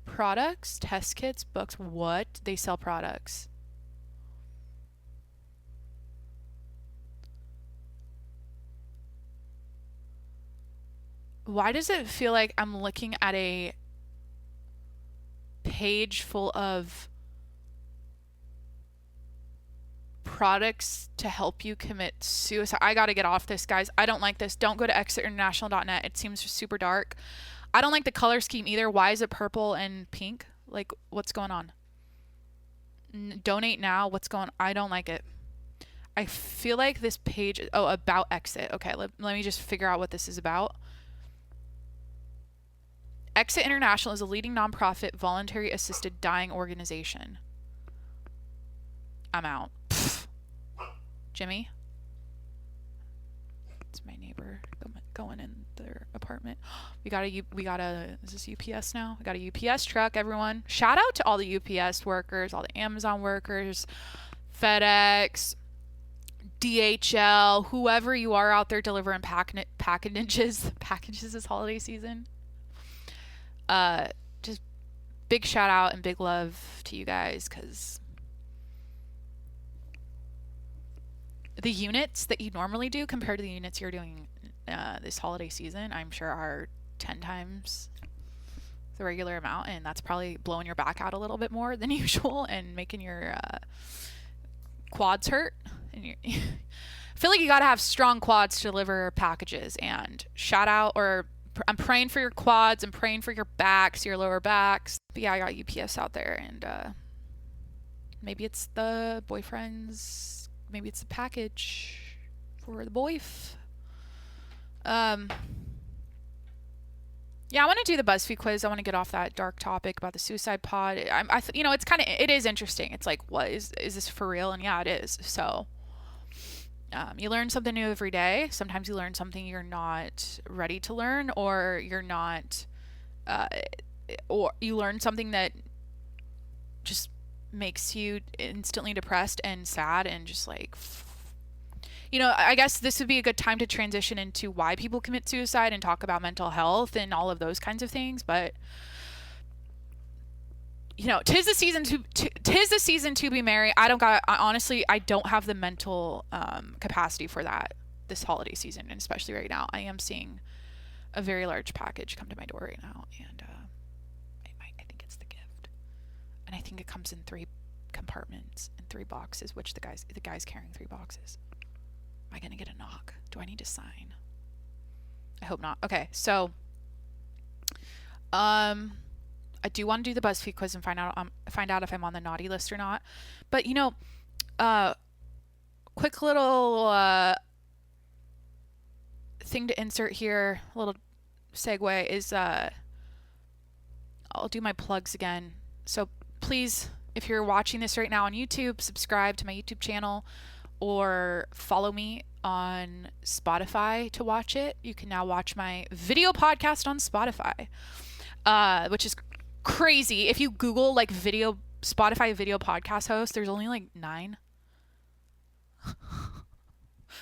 Products, test kits, books. What? They sell products. Why does it feel like I'm looking at a page full of products to help you commit suicide? I gotta get off this, guys. I don't like this. Don't go to exitinternational.net. It seems super dark. I don't like the color scheme either. Why is it purple and pink? Like, what's going on? Donate now. What's going on? I don't like it. I feel like this page... Oh, about Exit. Okay, let me just figure out what this is about. Exit International is a leading nonprofit voluntary assisted dying organization. I'm out. Pfft. Jimmy? It's my neighbor going in their apartment. We got a, is this UPS now? We got a UPS truck, everyone. Shout out to all the UPS workers, all the Amazon workers, FedEx, DHL, whoever you are out there delivering packages this holiday season. Just big shout out and big love to you guys, because the units that you normally do compared to the units you're doing this holiday season, I'm sure are 10 times the regular amount, and that's probably blowing your back out a little bit more than usual and making your quads hurt. And I feel like you gotta have strong quads to deliver packages. And shout out, or I'm praying for your quads, I'm praying for your backs, your lower backs. But yeah, I got UPS out there, and maybe it's the boyfriend's, maybe it's the package for the boyf. Yeah, I want to do the Buzzfeed quiz. I want to get off that dark topic about the suicide pod. It's kind of, it is interesting. It's like, what is this for real? And yeah, it is. So, You learn something new every day. Sometimes you learn something you're not ready to learn, or you're not, or you learn something that just makes you instantly depressed and sad and just like, I guess this would be a good time to transition into why people commit suicide and talk about mental health and all of those kinds of things. But tis the season to be merry. Honestly, I don't have the mental capacity for that this holiday season, and especially right now. I am seeing a very large package come to my door right now, and I think it's the gift, and I think it comes in 3 compartments and 3 boxes, which the guy's carrying 3 boxes. Am I gonna get a knock? Do I need to sign? I hope not. Okay, so I do want to do the Buzzfeed quiz and find out if I'm on the naughty list or not. But quick little thing to insert here, a little segue is I'll do my plugs again. So please, if you're watching this right now on YouTube, subscribe to my YouTube channel or follow me on Spotify to watch it. You can now watch my video podcast on Spotify, which is crazy. If you Google like Spotify video podcast host, there's only like 9.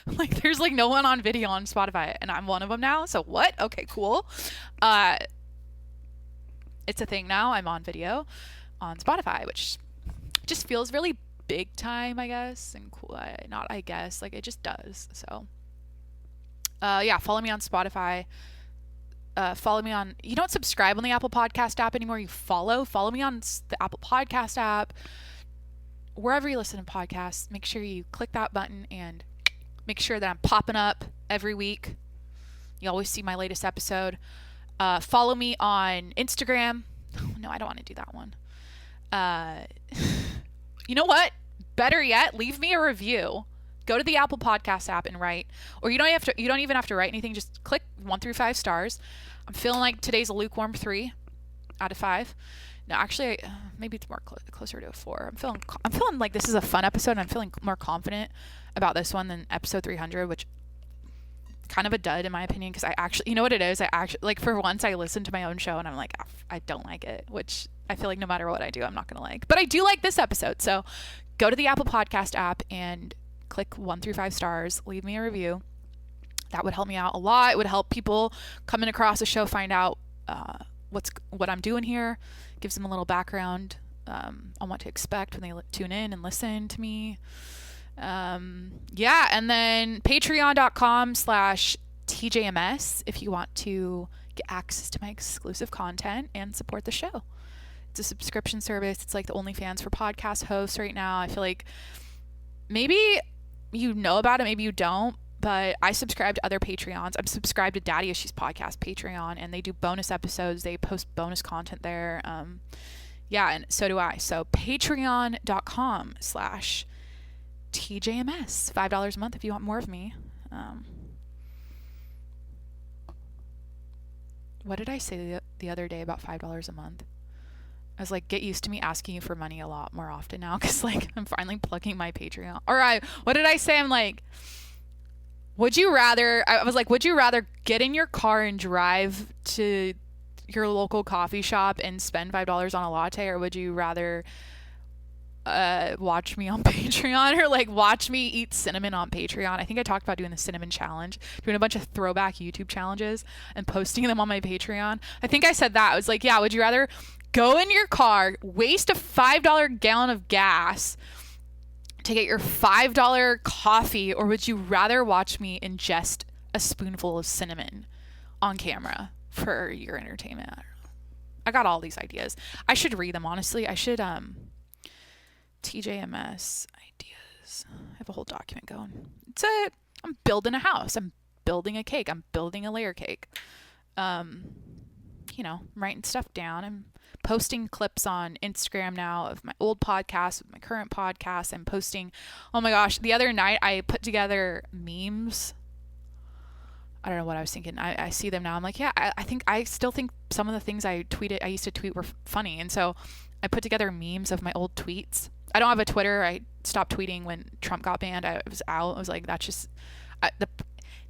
Like there's like no one on video on Spotify, and I'm one of them now. So what? Okay, cool. It's a thing now. I'm on video on Spotify, which just feels really big time, I guess, and cool. Like it just does. So follow me on Spotify. Follow me on, you don't subscribe on the Apple Podcast app anymore. You follow me on the Apple Podcast app, wherever you listen to podcasts. Make sure you click that button and make sure that I'm popping up every week. You always see my latest episode. Follow me on Instagram. Oh, no, I don't want to do that one. You know what? Better yet, leave me a review. Go to the Apple Podcast app and write, or you don't even have to write anything. Just click 1 through 5 stars. I'm feeling like today's a lukewarm 3 out of 5. No, actually, maybe it's more closer to a 4. I'm feeling like this is a fun episode, and I'm feeling more confident about this one than episode 300, which kind of a dud in my opinion, because I actually, you know what it is? I actually, like, for once I listened to my own show and I'm like, I don't like it, which I feel like no matter what I do, I'm not going to like. But I do like this episode. So go to the Apple Podcast app and click 1 through 5 stars. Leave me a review. That would help me out a lot. It would help people coming across the show find out what I'm doing here. Gives them a little background on what to expect when they tune in and listen to me. And then patreon.com/tjms if you want to get access to my exclusive content and support the show. It's a subscription service. It's like the OnlyFans for podcast hosts right now. I feel like maybe you know about it, maybe you don't, but I subscribe to other Patreons. I'm subscribed to Daddy Issues Podcast Patreon, and they do bonus episodes. They post bonus content there. And so do I. So patreon.com/TJMS. $5 a month if you want more of me. What did I say the other day about $5 a month? I was like, get used to me asking you for money a lot more often now, because like I'm finally plugging my Patreon. What did I say? I'm like, would you rather get in your car and drive to your local coffee shop and spend $5 on a latte, or would you rather watch me on Patreon, or like watch me eat cinnamon on Patreon? I think I talked about doing the cinnamon challenge, doing a bunch of throwback YouTube challenges and posting them on my Patreon. I think I said that. I was like, yeah, would you rather go in your car, waste a $5 gallon of gas to get your $5 coffee, or would you rather watch me ingest a spoonful of cinnamon on camera for your entertainment? I don't know. I got all these ideas. I should read them, honestly. I should TJMS ideas. I have a whole document going. I'm building a house. I'm building a cake. I'm building a layer cake. I'm writing stuff down. I'm posting clips on Instagram now of my old podcast, with my current podcast. I'm posting, oh my gosh, the other night I put together memes. I don't know what I was thinking. I see them now. I'm like, yeah, I still think some of the things I used to tweet were funny. And so I put together memes of my old tweets. I don't have a Twitter. I stopped tweeting when Trump got banned. I was out. I was like, that's just it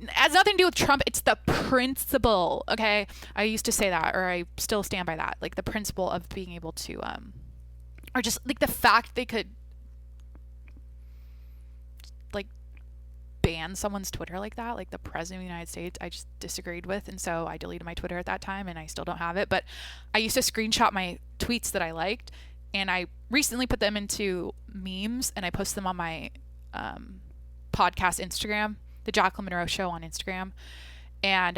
has nothing to do with Trump. It's the principle. Okay. I used to say that, or I still stand by that. Like the principle of being able to, or just like the fact they could like ban someone's Twitter like that, like the president of the United States, I just disagreed with. And so I deleted my Twitter at that time, and I still don't have it. But I used to screenshot my tweets that I liked, and I recently put them into memes, and I post them on my podcast Instagram, the Jacqueline Monroe Show on Instagram. And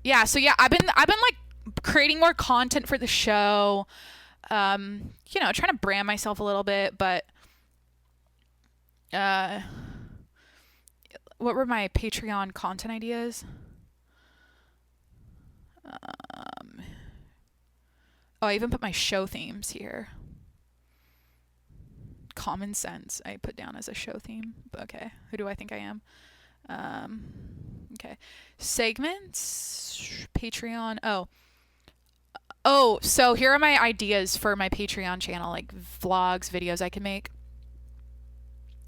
yeah, so yeah, I've been like creating more content for the show, you know, trying to brand myself a little bit. But what were my Patreon content ideas? I even put my show themes here. Common sense I put down as a show theme. Okay, who do I think I am? Okay, segments, Patreon. Oh, so here are my ideas for my Patreon channel, like vlogs, videos I can make.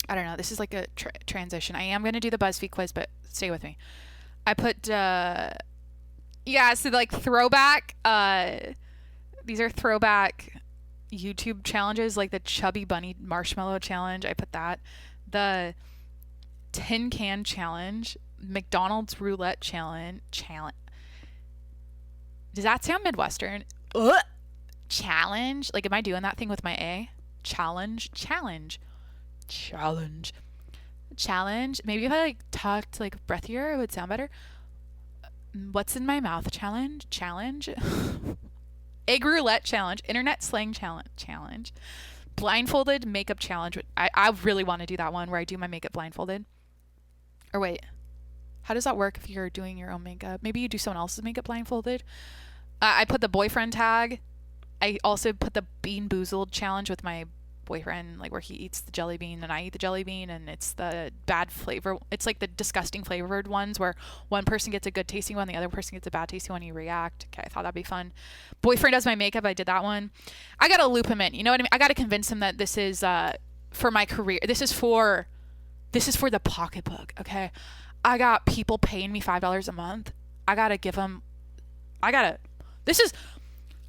I don't know. This is like a transition. I am going to do the Buzzfeed quiz, but stay with me. I put, so like throwback, these are throwback YouTube challenges, like the Chubby Bunny Marshmallow Challenge. I put that. The Tin Can Challenge, McDonald's Roulette Challenge. Does that sound Midwestern? Challenge. Like, am I doing that thing with my A? Challenge. Maybe if I like talked like breathier, it would sound better. What's in my mouth? Challenge. Egg roulette challenge. Internet slang challenge. Blindfolded makeup challenge. I really want to do that one where I do my makeup blindfolded. Or wait, how does that work if you're doing your own makeup? Maybe you do someone else's makeup blindfolded. I put the boyfriend tag. I also put the Bean Boozled challenge with my boyfriend, like where he eats the jelly bean and I eat the jelly bean, and it's the bad flavor. It's like the disgusting flavored ones where one person gets a good tasting one, the other person gets a bad tasting one. You react. Okay, I thought that'd be fun. Boyfriend does my makeup. I did that one. I gotta loop him in. You know what I mean? I gotta convince him that this is for my career. This is for the pocketbook. Okay, I got people paying me $5 a month. I gotta give them. I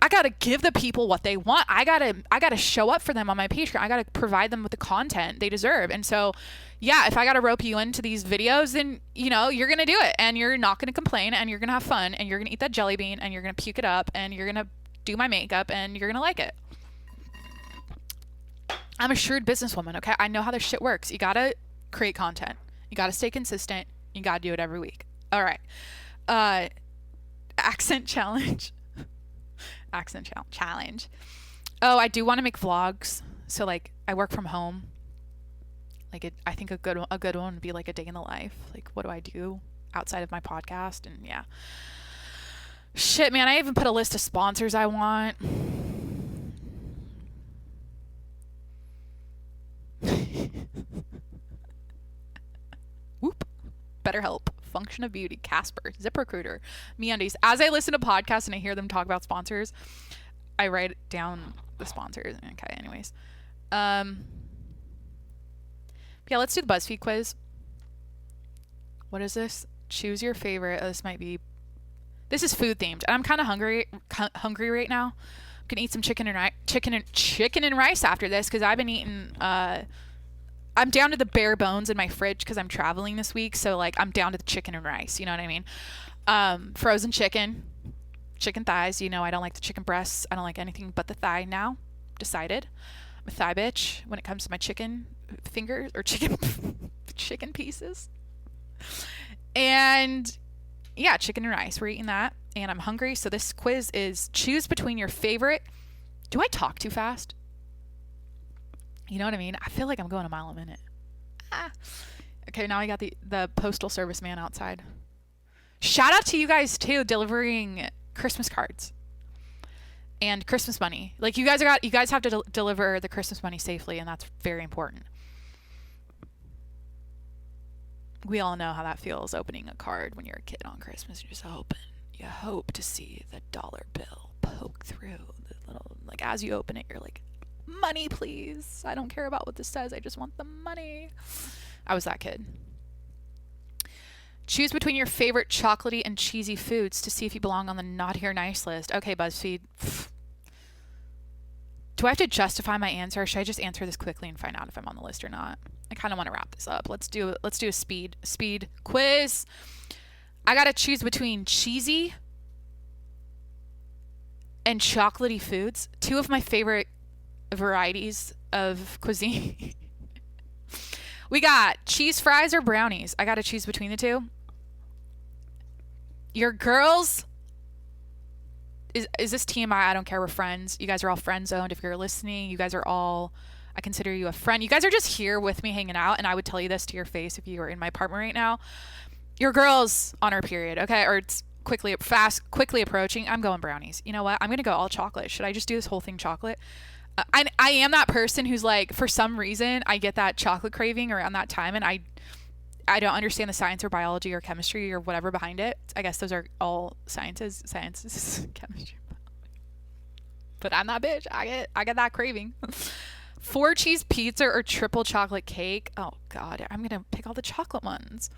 gotta give the people what they want. I gotta show up for them on my Patreon. I gotta provide them with the content they deserve. And so, yeah, if I gotta rope you into these videos, then, you know, you're gonna do it, and you're not gonna complain, and you're gonna have fun, and you're gonna eat that jelly bean, and you're gonna puke it up, and you're gonna do my makeup, and you're gonna like it. I'm a shrewd businesswoman, okay? I know how this shit works. You gotta create content. You gotta stay consistent. You gotta do it every week. All right. Accent challenge. Challenge. Oh, I do want to make vlogs. So like I work from home. Like I think a good one would be like a day in the life. Like what do I do outside of my podcast? And yeah. Shit, man, I even put a list of sponsors I want. Whoop. BetterHelp, Function of Beauty, Casper, ZipRecruiter, MeUndies. As I listen to podcasts and I hear them talk about sponsors, I write down the sponsors. Okay, anyways. Yeah, let's do the Buzzfeed quiz. What is this? Choose your favorite. This is food themed. And I'm kind of hungry right now. I'm gonna eat some chicken and rice after this, because I've been eating I'm down to the bare bones in my fridge because I'm traveling this week. So like I'm down to the chicken and rice. You know what I mean? Frozen chicken thighs. You know, I don't like the chicken breasts. I don't like anything but the thigh now. Decided. I'm a thigh bitch when it comes to my chicken fingers or chicken pieces. And yeah, chicken and rice. We're eating that. And I'm hungry. So this quiz is choose between your favorite. Do I talk too fast? You know what I mean? I feel like I'm going a mile a minute. Okay, now I got the postal service man outside. Shout out to you guys too, delivering Christmas cards and Christmas money. Like you guys have to deliver the Christmas money safely, and that's very important. We all know how that feels, opening a card when you're a kid on Christmas. You just hope to see the dollar bill poke through the little, like as you open it, you're like, money, please. I don't care about what this says. I just want the money. I was that kid. Choose between your favorite chocolatey and cheesy foods to see if you belong on the naughty or nice list. Okay, BuzzFeed. Do I have to justify my answer, or should I just answer this quickly and find out if I'm on the list or not? I kind of want to wrap this up. Let's do a speed quiz. I gotta choose between cheesy and chocolatey foods. Two of my favorite varieties of cuisine. We got cheese fries or brownies. I gotta choose between the two. Your girls, is this TMI? I don't care. We're friends. You guys are all friend zoned. If you're listening, you guys are all, I consider you a friend. You guys are just here with me hanging out, and I would tell you this to your face if you were in my apartment right now. Your girl's on her period, okay? Or it's quickly approaching. I'm going brownies. You know what? I'm gonna go all chocolate. Should I just do this whole thing chocolate? I am that person who's like, for some reason, I get that chocolate craving around that time, and I don't understand the science or biology or chemistry or whatever behind it. I guess those are all sciences, chemistry. But I'm that bitch. I get that craving. 4 cheese pizza or triple chocolate cake. Oh God, I'm gonna pick all the chocolate ones.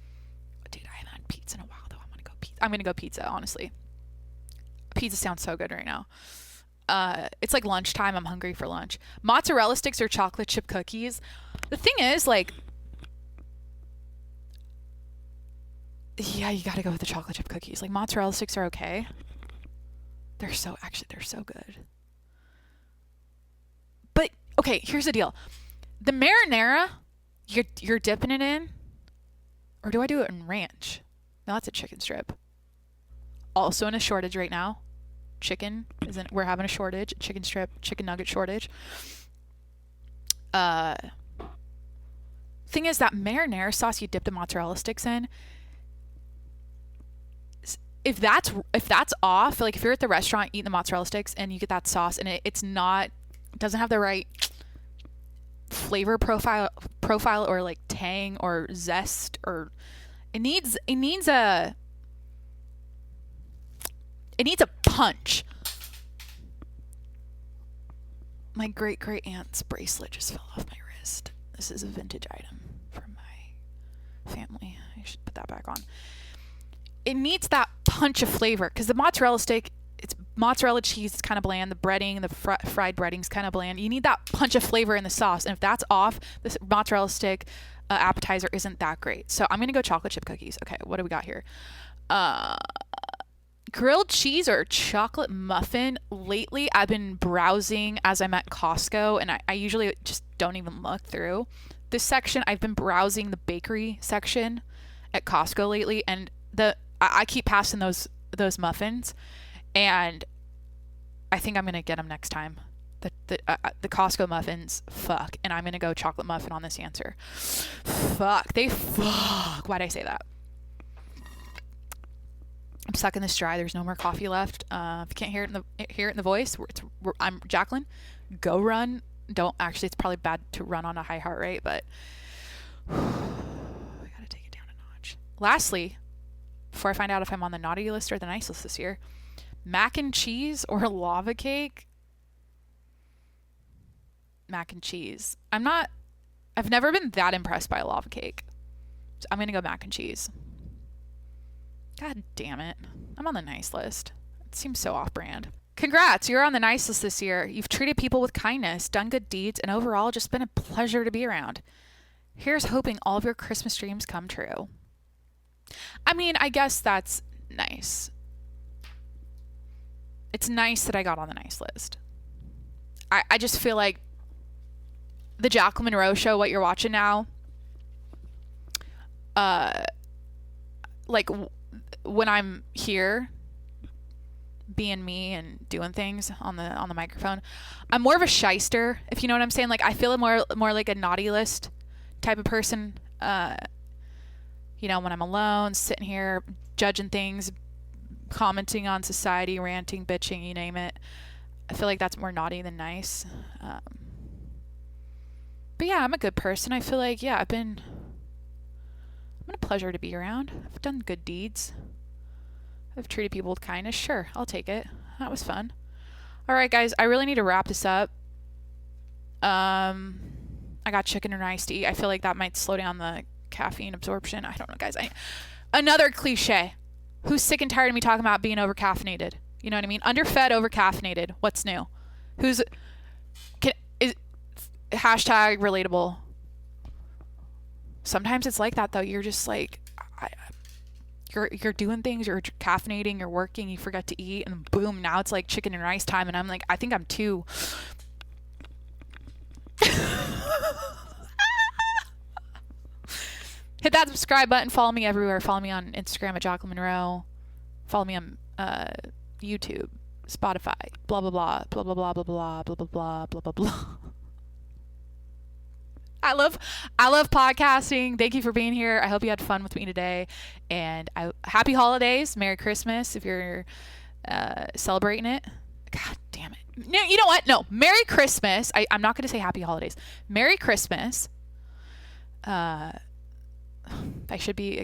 Dude, I haven't had pizza in a while though. I'm gonna go pizza, honestly. Pizza sounds so good right now. It's like lunchtime. I'm hungry for lunch. Mozzarella sticks or chocolate chip cookies. The thing is, like, yeah, you gotta go with the chocolate chip cookies. Like, mozzarella sticks are okay. They're so good. But okay, here's the deal. The marinara, you're dipping it in, or do I do it in ranch? No, that's a chicken strip. Also in a shortage right now. We're having a shortage. Chicken strip, chicken nugget shortage. Thing is, that marinara sauce you dip the mozzarella sticks in, if that's off, like if you're at the restaurant eating the mozzarella sticks and you get that sauce and it doesn't have the right flavor profile or like tang or zest, or it needs a punch. My great aunt's bracelet just fell off my wrist. This is a vintage item from my family. I should put that back on. It needs that punch of flavor, because the mozzarella stick, it's mozzarella cheese, it's kind of bland. The breading, the fried breading's kind of bland. You need that punch of flavor in the sauce, and if that's off, this mozzarella stick appetizer isn't that great. So I'm gonna go chocolate chip cookies. Okay, what do we got here? Grilled cheese or chocolate muffin. Lately, I've been browsing as I'm at Costco, and I usually just don't even look through this section. I've been browsing the bakery section at Costco lately, and I keep passing those muffins, and I think I'm gonna get them next time. The Costco muffins, fuck, and I'm gonna go chocolate muffin on this answer. Fuck. Why'd I say that? I'm sucking this dry. There's no more coffee left. If you can't hear it in the voice, I'm Jacqueline. Go run. Don't actually. It's probably bad to run on a high heart rate, but I gotta take it down a notch. Lastly, before I find out if I'm on the naughty list or the nice list this year, mac and cheese or lava cake. Mac and cheese. I've never been that impressed by a lava cake. So I'm gonna go mac and cheese. God damn it. I'm on the nice list. It seems so off-brand. Congrats, you're on the nice list this year. You've treated people with kindness, done good deeds, and overall just been a pleasure to be around. Here's hoping all of your Christmas dreams come true. I mean, I guess that's nice. It's nice that I got on the nice list. I just feel like the Jacqueline Monroe show, what you're watching now, like when I'm here being me and doing things on the microphone, I'm more of a shyster, if you know what I'm saying. Like, I feel more like a naughty list type of person. You know, when I'm alone, sitting here judging things, commenting on society, ranting, bitching, you name it. I feel like that's more naughty than nice. But yeah, I'm a good person. I feel like, yeah, I'm a pleasure to be around. I've done good deeds. I've treated people with kindness. Sure, I'll take it. That was fun. All right, guys, I really need to wrap this up. I got chicken and rice to eat. I feel like that might slow down the caffeine absorption. I don't know, guys. Another cliche. Who's sick and tired of me talking about being over caffeinated? You know what I mean? Underfed, over caffeinated. What's new? Hashtag relatable. Sometimes it's like that though. You're just like, you're doing things, you're caffeinating, you're working, you forget to eat, and boom, now it's like chicken and rice time, and I'm like, I think I'm too. Hit that subscribe button. Follow me everywhere. Follow me on Instagram at Jacqueline Monroe. Follow me on YouTube, Spotify, blah blah blah, blah blah blah blah blah blah blah blah blah blah blah. I love podcasting. Thank you for being here. I hope you had fun with me today. And happy holidays. Merry Christmas if you're celebrating it. God damn it. No, you know what? No. Merry Christmas. I'm not going to say happy holidays. Merry Christmas. I should be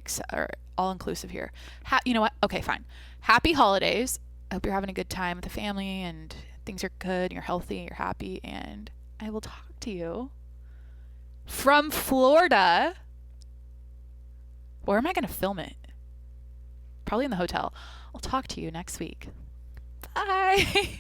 all-inclusive here. You know what? Okay, fine. Happy holidays. I hope you're having a good time with the family and things are good. You're healthy. You're happy. And I will talk to you from Florida. Where am I going to film it? Probably in the hotel. I'll talk to you next week. Bye.